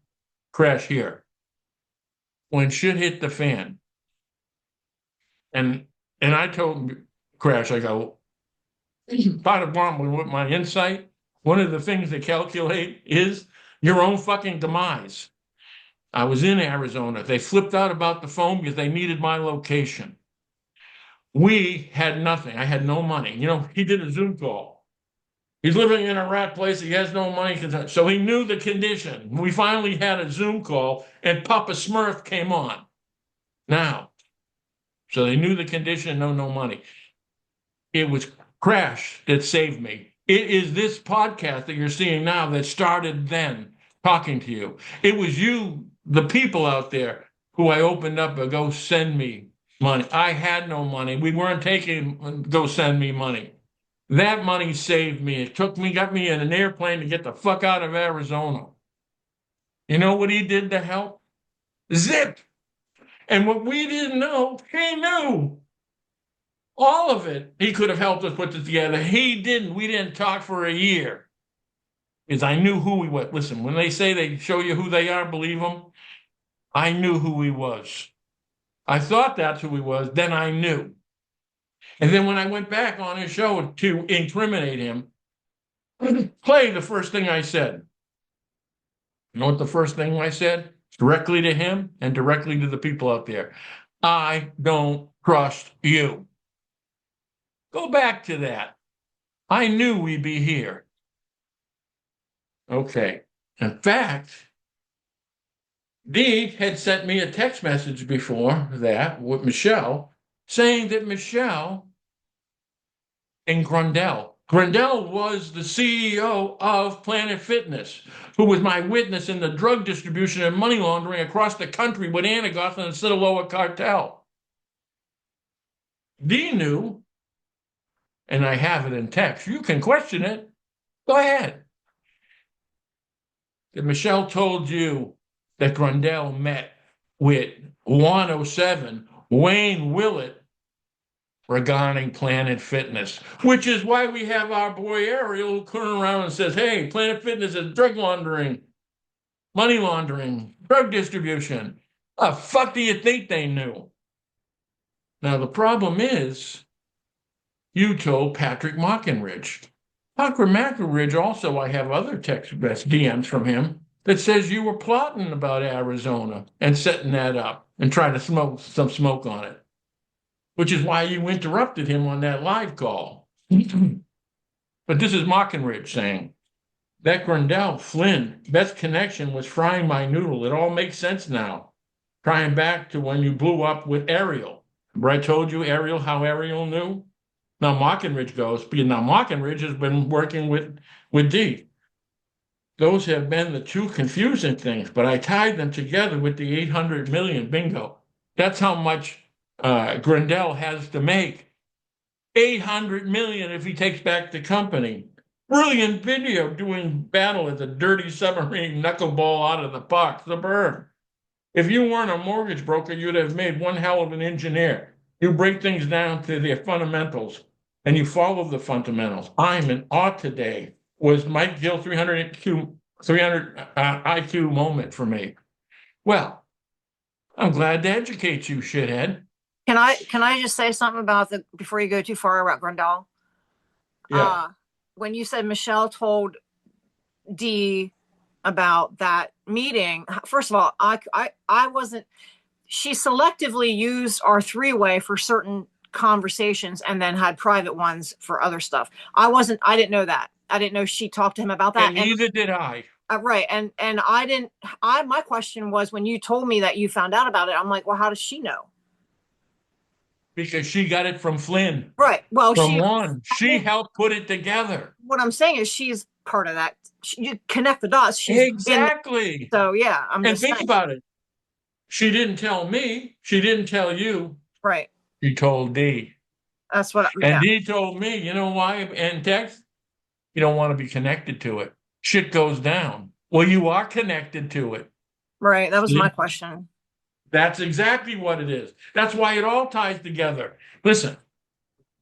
Crash here. When shit hit the fan, and I told Crash, I go, bottom line with my insight, One of the things they calculate is your own fucking demise. I was in Arizona. They flipped out about the phone because they needed my location. We had nothing. I had no money. He did a Zoom call. He's living in a rat place. He has no money. So he knew the condition. We finally had a Zoom call, and Papa Smurf came on. Now, so they knew the condition, no money. It was Crash that saved me. It is this podcast that you're seeing now that started then talking to you. It was you, the people out there, who I opened up and go send me money. I had no money. We weren't taking go send me money. That money saved me. It got me in an airplane to get the fuck out of Arizona. You know what he did to help? Zip. And what we didn't know, he knew. All of it. He could have helped us put it together. He didn't. We didn't talk for a year. Because I knew who he was. Listen, when they say they show you who they are, believe them. I knew who he was. I thought that's who he was. Then I knew. And then when I went back on his show to incriminate him, play the first thing I said. You know what the first thing I said? Directly to him and directly to the people out there. I don't trust you. Go back to that. I knew we'd be here. Okay. In fact, Dee had sent me a text message before that with Michelle saying that Michelle and Grundell was the CEO of Planet Fitness, who was my witness in the drug distribution and money laundering across the country with Anagoth and the Sinaloa cartel. Dee knew, and I have it in text. You can question it. Go ahead. That Michelle told you that Grundell met with 107 Wayne Willett regarding Planet Fitness, which is why we have our boy Ariel who turns around and says, hey, Planet Fitness is drug laundering, money laundering, drug distribution. The fuck do you think they knew? Now, the problem is you told Patrick Mockenridge. Patrick Mockenridge also, I have other text DMs from him that says you were plotting about Arizona and setting that up and trying to smoke some smoke on it, which is why you interrupted him on that live call. But this is Mockenridge saying that Grundell Flynn best connection was frying my noodle. It all makes sense now. Trying back to when you blew up with Ariel. Remember I told you Ariel how Ariel knew? Now Mockenridge goes, because now Mockenridge has been working with Dee. Those have been the two confusing things, but I tied them together with the 800 million. Bingo. That's how much Grundell has to make. 800 million if he takes back the company. Brilliant video doing battle at the dirty submarine knuckleball out of the park, the bird. If you weren't a mortgage broker, you'd have made one hell of an engineer. You break things down to their fundamentals and you follow the fundamentals. I'm in awe today. Was Mike Gill 300 IQ moment for me? Well, I'm glad to educate you, shithead. Can I just say something about before you go too far about Grundell? Yeah. When you said Michelle told Dee about that meeting, first of all, I wasn't. She selectively used our three-way for certain conversations and then had private ones for other stuff. I didn't know that. I didn't know she talked to him about that. And neither did I. Right. And I didn't, my question was when you told me that you found out about it, I'm like, well, how does she know? Because she got it from Flynn. Right. Well, from Juan. She helped put it together. What I'm saying is she's part of that. You connect the dots. She's exactly. So yeah, and think about it. She didn't tell me. She didn't tell you. Right. She told Dee. That's what. And Dee told me, you know why? And text, you don't want to be connected to it. Shit goes down. Well, you are connected to it. Right. That was my question. That's exactly what it is. That's why it all ties together. Listen,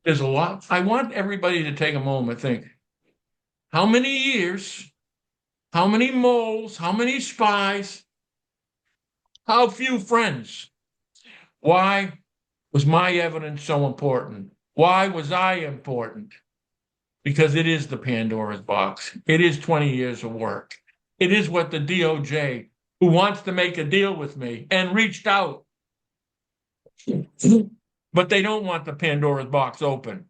there's a lot. I want everybody to take a moment and think, how many years, how many moles, how many spies, how few friends? Why was my evidence so important? Why was I important? because it is the Pandora's box. It is 20 years of work. It is what the DOJ, who wants to make a deal with me and reached out, but they don't want the Pandora's box open.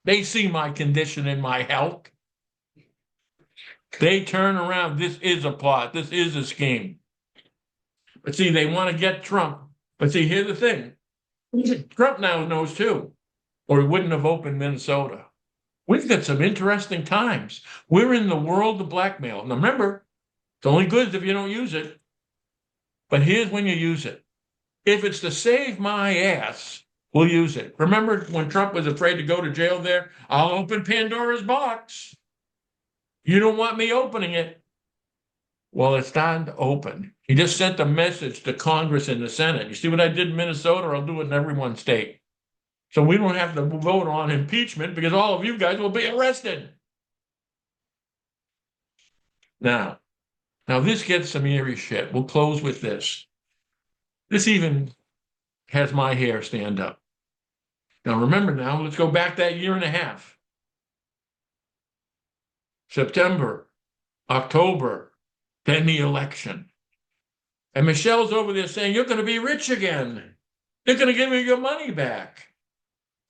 They see my condition and my health. They turn around. This is a plot. This is a scheme. But see, they want to get Trump. But see, here's the thing. Trump now knows too, or he wouldn't have opened Minnesota. We've got some interesting times. We're in the world of blackmail. Now remember, it's only good if you don't use it. But here's when you use it. If it's to save my ass, we'll use it. Remember when Trump was afraid to go to jail there? I'll open Pandora's box. You don't want me opening it. Well, it's time to open. He just sent a message to Congress and the Senate. You see what I did in Minnesota? I'll do it in every one state. So we don't have to vote on impeachment because all of you guys will be arrested. Now this gets some eerie shit. We'll close with this. This even has my hair stand up. Now remember now, let's go back that year and a half. September, October, then the election. And Michelle's over there saying, you're going to be rich again. They're going to give you your money back.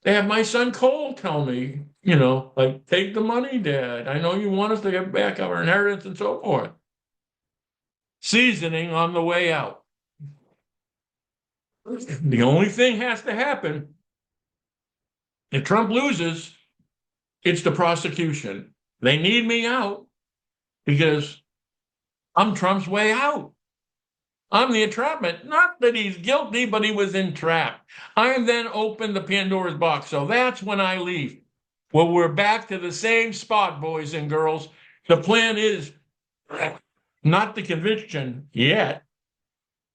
They have my son Cole tell me, like, take the money, Dad. I know you want us to get back our inheritance and so forth. Seasoning on the way out. The only thing has to happen. If Trump loses, it's the prosecution. They need me out because I'm Trump's way out. I'm the entrapment. Not that he's guilty, but he was entrapped. I then open the Pandora's box. So that's when I leave. Well, we're back to the same spot, boys and girls. The plan is not the conviction yet,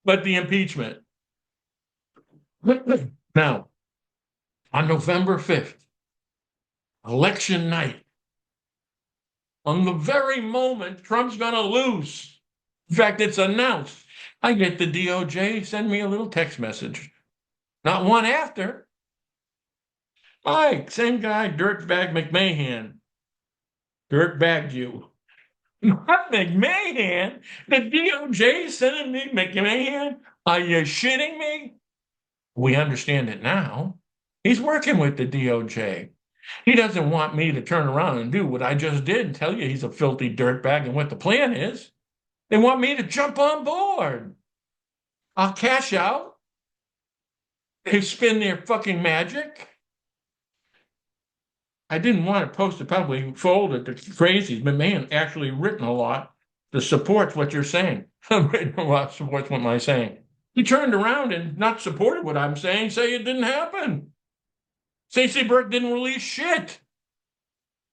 but the impeachment. Now, on November 5th, election night, on the very moment Trump's going to lose, in fact, it's announced, I get the DOJ send me a little text message. Not one after. Mike, same guy, dirtbag McMahon. Dirtbagged you. Not McMahon. The DOJ sending me McMahon? Are you shitting me? We understand it now. He's working with the DOJ. He doesn't want me to turn around and do what I just did and tell you he's a filthy dirtbag and what the plan is. They want me to jump on board. I'll cash out. They spin their fucking magic. I didn't want to post it publicly, folded the crazies, but man, actually written a lot that supports what you're saying. I've written a lot that supports what I'm saying. He turned around and not supported what I'm saying, say it didn't happen. Staci Burk didn't release shit.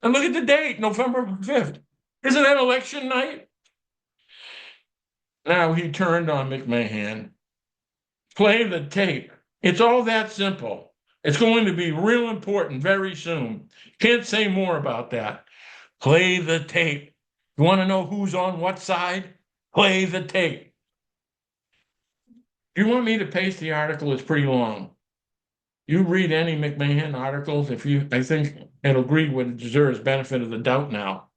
And look at the date, November 5th. Isn't that election night? Now he turned on McMahon. Play the tape. It's all that simple. It's going to be real important very soon. Can't say more about that. Play the tape. You want to know who's on what side? Play the tape. You want me to paste the article? It's pretty long. You read any McMahon articles, I think it'll agree with deserves benefit of the doubt now.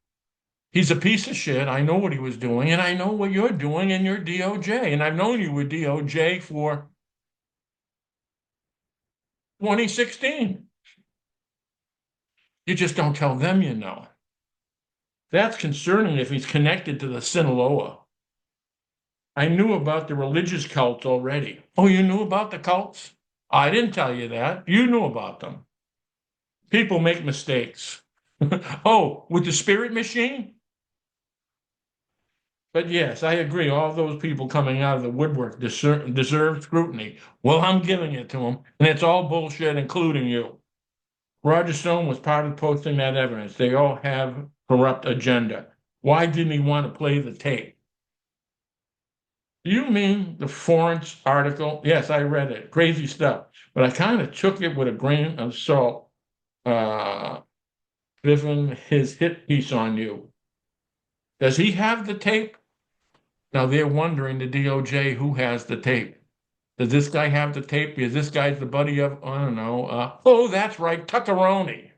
He's a piece of shit. I know what he was doing, and I know what you're doing in your DOJ. And I've known you with DOJ for 2016. You just don't tell them you know. That's concerning if he's connected to the Sinaloa. I knew about the religious cults already. Oh, you knew about the cults? I didn't tell you that. You knew about them. People make mistakes. Oh, with the spirit machine? But yes, I agree. All those people coming out of the woodwork deserve scrutiny. Well, I'm giving it to them, and it's all bullshit, including you. Roger Stone was part of posting that evidence. They all have corrupt agenda. Why didn't he want to play the tape? You mean the Florence article? Yes, I read it. Crazy stuff. But I kind of took it with a grain of salt, given his hit piece on you. Does he have the tape? Now they're wondering, the DOJ, who has the tape. Does this guy have the tape? Because this guy's the buddy of, I don't know. Oh, that's right, Tuckeroni.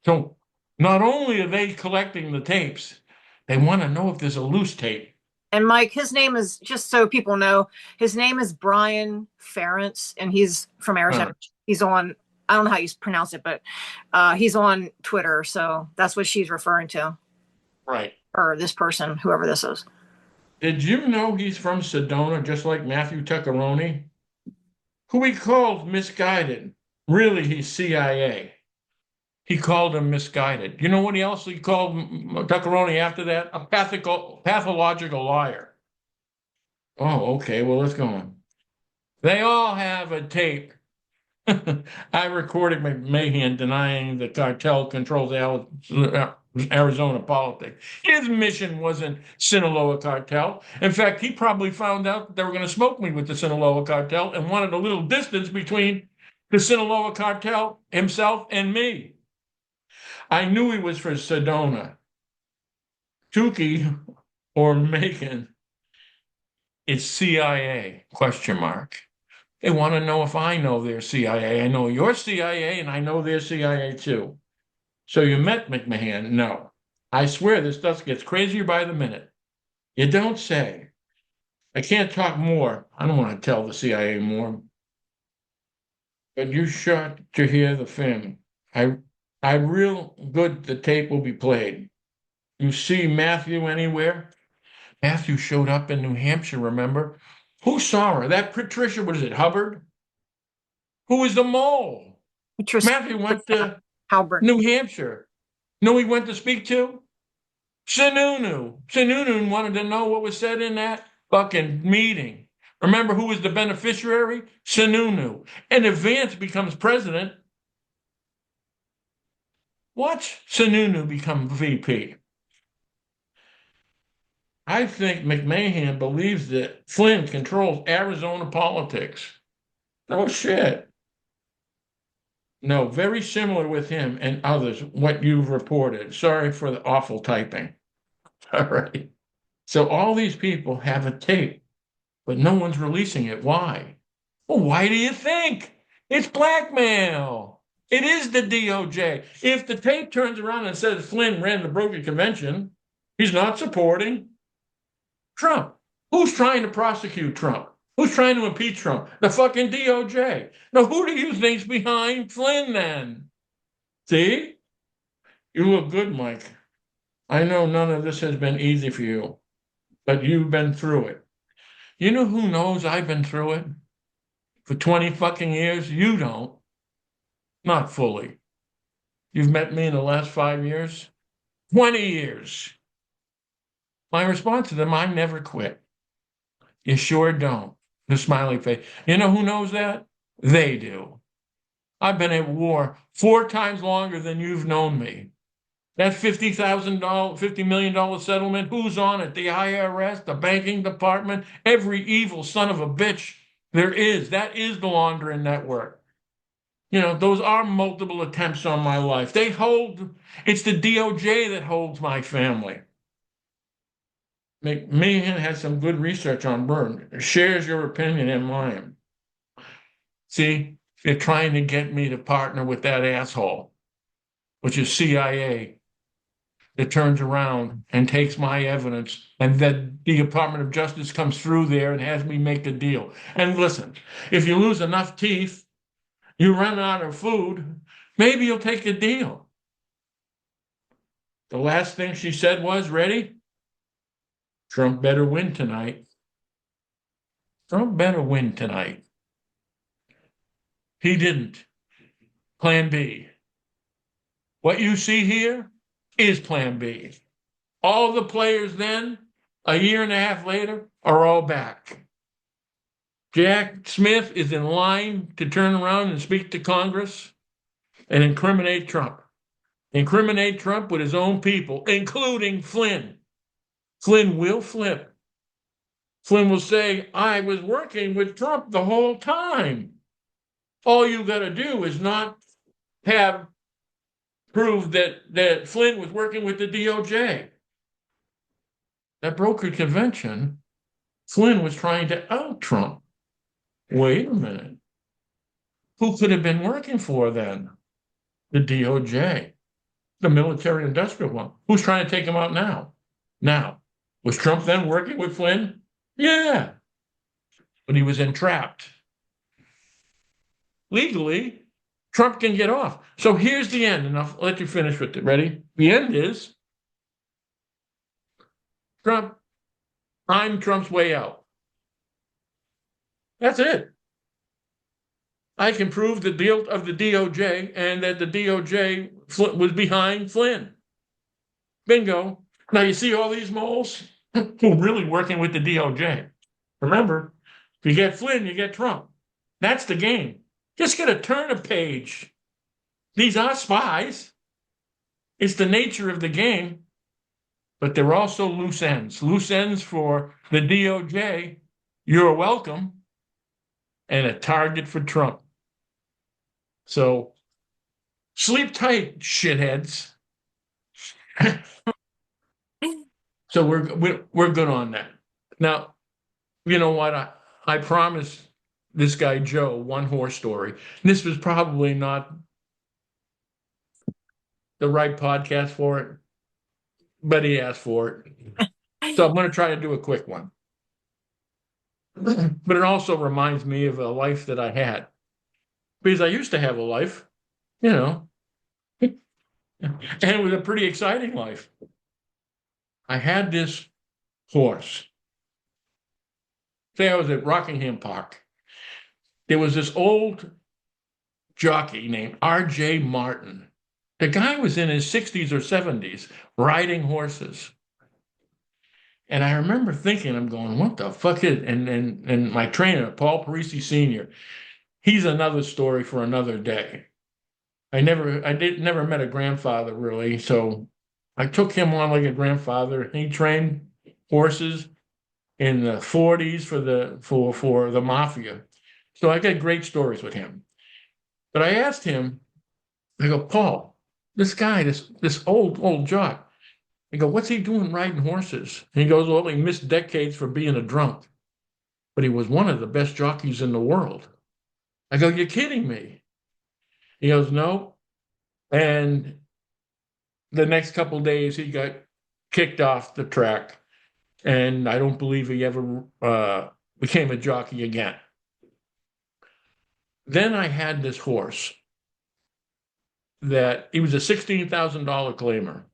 So not only are they collecting the tapes, they want to know if there's a loose tape. And Mike, his name is, just so people know, his name is Brian Ferentz, and he's from Arizona. He's on, I don't know how you pronounce it, but he's on Twitter. So that's what she's referring to. Right. Or this person, whoever this is. Did you know he's from Sedona, just like Matthew Tuckeroni? Who he called misguided. Really, he's CIA. He called him misguided. You know what else he called Tuckeroni after that? A pathological liar. Oh, okay. Well, let's go on. They all have a tape. I recorded McMahon denying the cartel controls Arizona politics. His mission wasn't Sinaloa cartel. In fact, he probably found out that they were going to smoke me with the Sinaloa cartel and wanted a little distance between the Sinaloa cartel himself and me. I knew he was for Sedona. Tukey or Macon, it's CIA, question mark. They want to know if I know their CIA. I know your CIA and I know their CIA too. So you met McMahon? No. I swear this stuff gets crazier by the minute. You don't say. I can't talk more. I don't want to tell the CIA more. But you shocked to hear the film. I real good the tape will be played. You see Matthew anywhere? Matthew showed up in New Hampshire, remember? Who saw her? That Patricia, what is it, Hubbard? Who was the mole? Matthew went to Halbert. New Hampshire. Know he went to speak to? Sununu. Sununu wanted to know what was said in that fucking meeting. Remember who was the beneficiary? Sununu. And if Vance becomes president, watch Sununu become VP. I think McMahon believes that Flynn controls Arizona politics. No shit. No, very similar with him and others, what you've reported. Sorry for the awful typing. All right. So all these people have a tape, but no one's releasing it. Why? Well, why do you think? It's blackmail. It is the DOJ. If the tape turns around and says Flynn ran the broker convention, he's not supporting Trump. Who's trying to prosecute Trump? Who's trying to impeach Trump? The fucking DOJ. Now, who do you think's behind Flynn then? See? You look good, Mike. I know none of this has been easy for you, but you've been through it. You know who knows I've been through it? For 20 fucking years? You don't. Not fully. You've met me in the last 5 years? 20 years. My response to them, I never quit. You sure don't. The smiley face. You know who knows that? They do. I've been at war 4 times longer than you've known me. That $50 million settlement, who's on it? The IRS, the banking department, every evil son of a bitch there is. That is the laundering network. You know, those are multiple attempts on my life. It's the DOJ that holds my family. McMahon has some good research on Byrne. Shares your opinion and mine. See, they're trying to get me to partner with that asshole, which is CIA, that turns around and takes my evidence, and then the Department of Justice comes through there and has me make a deal. And listen, if you lose enough teeth, you run out of food, maybe you'll take a deal. The last thing she said was, ready? Trump better win tonight. Trump better win tonight. He didn't. Plan B. What you see here is Plan B. All the players then, a year and a half later, are all back. Jack Smith is in line to turn around and speak to Congress and incriminate Trump. Incriminate Trump with his own people, including Flynn. Flynn will flip. Flynn will say, I was working with Trump the whole time. All you got to do is not have prove that Flynn was working with the DOJ. That brokered convention, Flynn was trying to out Trump. Wait a minute. Who could have been working for then? The DOJ. The military industrial one. Who's trying to take him out now? Now, was Trump then working with Flynn? Yeah, but he was entrapped. Legally, Trump can get off. So here's the end, and I'll let you finish with it. Ready? The end is Trump, I'm Trump's way out. That's it. I can prove the deal of the DOJ and that the DOJ was behind Flynn. Bingo. Now you see all these moles who are really working with the DOJ. Remember, if you get Flynn, you get Trump. That's the game. Just get a turn of page. These are spies. It's the nature of the game, but they're also loose ends. Loose ends for the DOJ. You're welcome. And a target for Trump. So sleep tight, shitheads. So we're good on that. Now, you know what? I promised this guy Joe one horse story. This was probably not the right podcast for it, but he asked for it. So I'm going to try to do a quick one. But it also reminds me of a life that I had. Because I used to have a life, you know, and it was a pretty exciting life. I had this horse. Say I was at Rockingham Park. There was this old jockey named R.J. Martin. The guy was in his 60s or 70s riding horses. And I remember thinking, I'm going, what the fuck is, and my trainer, Paul Parisi Sr., he's another story for another day. I never met a grandfather really, so I took him on like a grandfather. He trained horses in the 40s for the mafia. So I got great stories with him. But I asked him, I go, Paul, this guy, this old jock, I go, what's he doing riding horses? And he goes, well, he missed decades for being a drunk, but he was one of the best jockeys in the world. I go, you're kidding me. He goes, no. And the next couple of days, he got kicked off the track. And I don't believe he ever became a jockey again. Then I had this horse that he was a $16,000 claimer.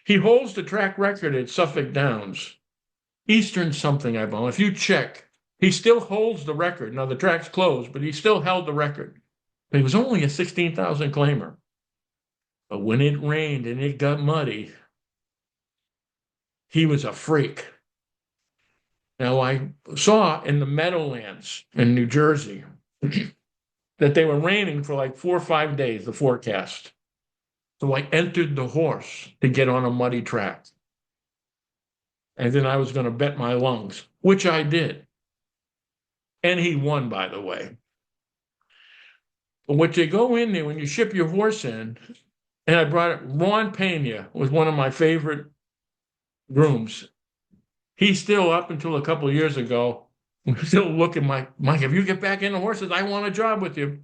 He holds the track record at Suffolk Downs, Eastern something, I believe. If you check, he still holds the record. Now the track's closed, but he still held the record. But he was only a 16,000 claimer. But when it rained and it got muddy, he was a freak. Now I saw in the Meadowlands in New Jersey that they were raining for like 4 or 5 days, the forecast. So I entered the horse to get on a muddy track. And then I was going to bet my lungs, which I did. And he won, by the way. But what you go in there, when you ship your horse in, and I brought it, Ron Pena was one of my favorite grooms. He's still, up until a couple of years ago, still looking like, Mike, if you get back into horses, I want a job with you.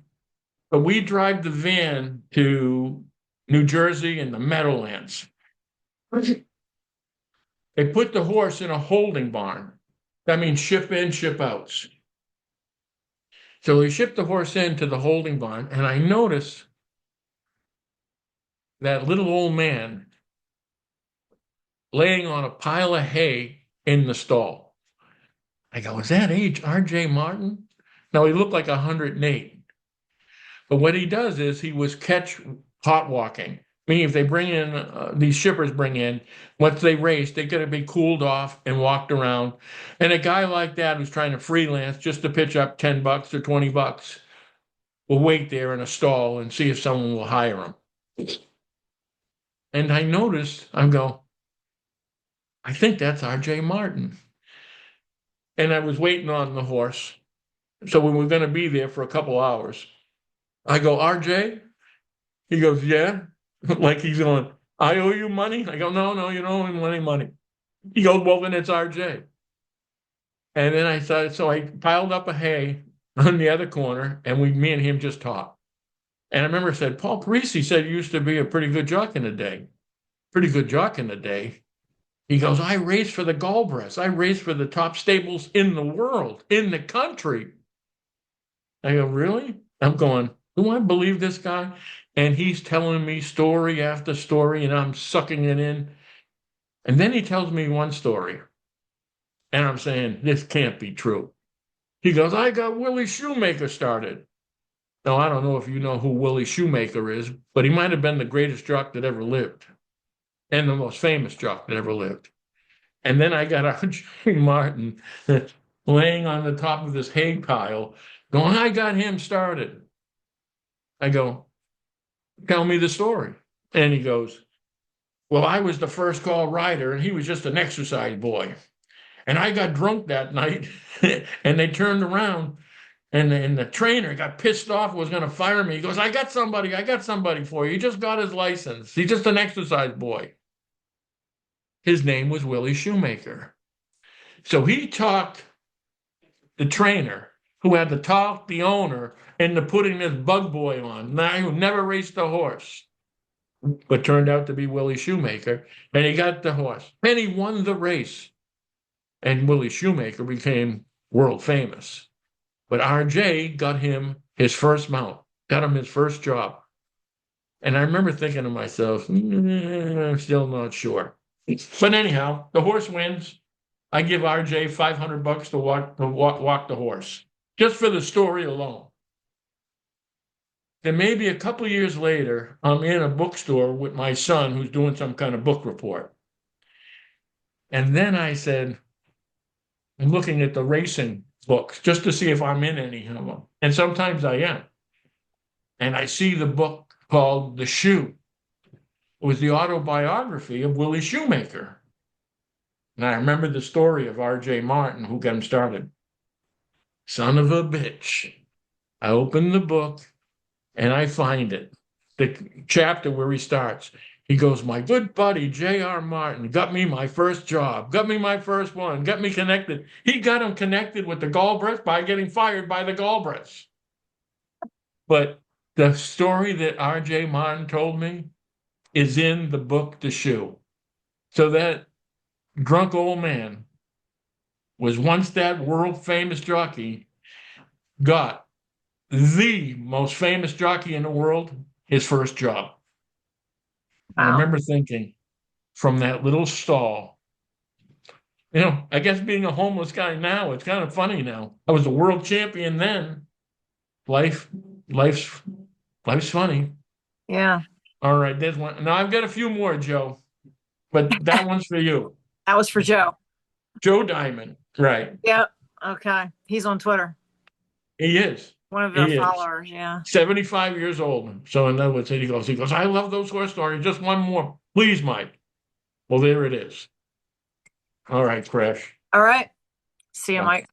But we drive the van to New Jersey and the Meadowlands. They put the horse in a holding barn. That means ship in, ship outs. So we shipped the horse into the holding barn, and I noticed that little old man laying on a pile of hay in the stall. I go, is that R.J. Martin? Now, he looked like 108. But what he does is he was catch hot walking. Meaning if they bring in, these shippers bring in, once they race, they're going to be cooled off and walked around. And a guy like that who's trying to freelance just to pitch up $10 or $20 will wait there in a stall and see if someone will hire him. And I noticed, I think that's R.J. Martin. And I was waiting on the horse. So we were going to be there for a couple hours. I go, R.J.? He goes, yeah. Like he's going, I owe you money? I go, no, you don't owe me any money. He goes, well, then it's R.J. And then so I piled up a hay on the other corner, and me and him just talked. And I remember I said, Paul Parisi said you used to be a pretty good jock in the day. Pretty good jock in the day. He goes, I raced for the Galbraiths. I raced for the top stables in the world, in the country. I go, really? I'm going, do I believe this guy? And he's telling me story after story, and I'm sucking it in. And then he tells me one story. And I'm saying, this can't be true. He goes, I got Willie Shoemaker started. Now, I don't know if you know who Willie Shoemaker is, but he might have been the greatest jock that ever lived and the most famous jock that ever lived. And then I got R.J. Martin laying on the top of this hay pile going, I got him started. I go, tell me the story. And he goes, well, I was the first call rider and he was just an exercise boy. And I got drunk that night and they turned around and the trainer got pissed off, was going to fire me. He goes, I got somebody for you. He just got his license. He's just an exercise boy. His name was Willie Shoemaker. So he talked the trainer who had to talk the owner into putting this bug boy on, now who never raced a horse, but turned out to be Willie Shoemaker. And he got the horse and he won the race. And Willie Shoemaker became world famous. But RJ got him his first mount, got him his first job. And I remember thinking to myself, I'm still not sure. But anyhow, the horse wins. I give RJ $500 to walk the horse, just for the story alone. Then maybe a couple of years later, I'm in a bookstore with my son who's doing some kind of book report. And then I said, I'm looking at the racing books just to see if I'm in any of them. And sometimes I am. And I see the book called The Shoe. It was the autobiography of Willie Shoemaker. And I remember the story of R.J. Martin, who got him started. Son of a bitch. I open the book and I find it. The chapter where he starts. He goes, my good buddy, J.R. Martin, got me my first job, got me my first one, got me connected. He got him connected with the Galbraiths by getting fired by the Galbraiths. But the story that R.J. Martin told me is in the book, The Shoe. So that drunk old man was once that world famous jockey, got the most famous jockey in the world his first job. Wow. I remember thinking from that little stall, I guess being a homeless guy now, it's kind of funny now. I was a world champion then. Life's funny. Yeah. All right, there's one. Now I've got a few more, Joe, but that one's for you. That was for Joe. Joe Diamond, right? Yep. Okay. He's on Twitter. He is. One of their followers, yeah. 75 years old. So in other words, he goes, I love those horse stories. Just one more. Please, Mike. Well, there it is. All right, Crash. All right. See you, Mike.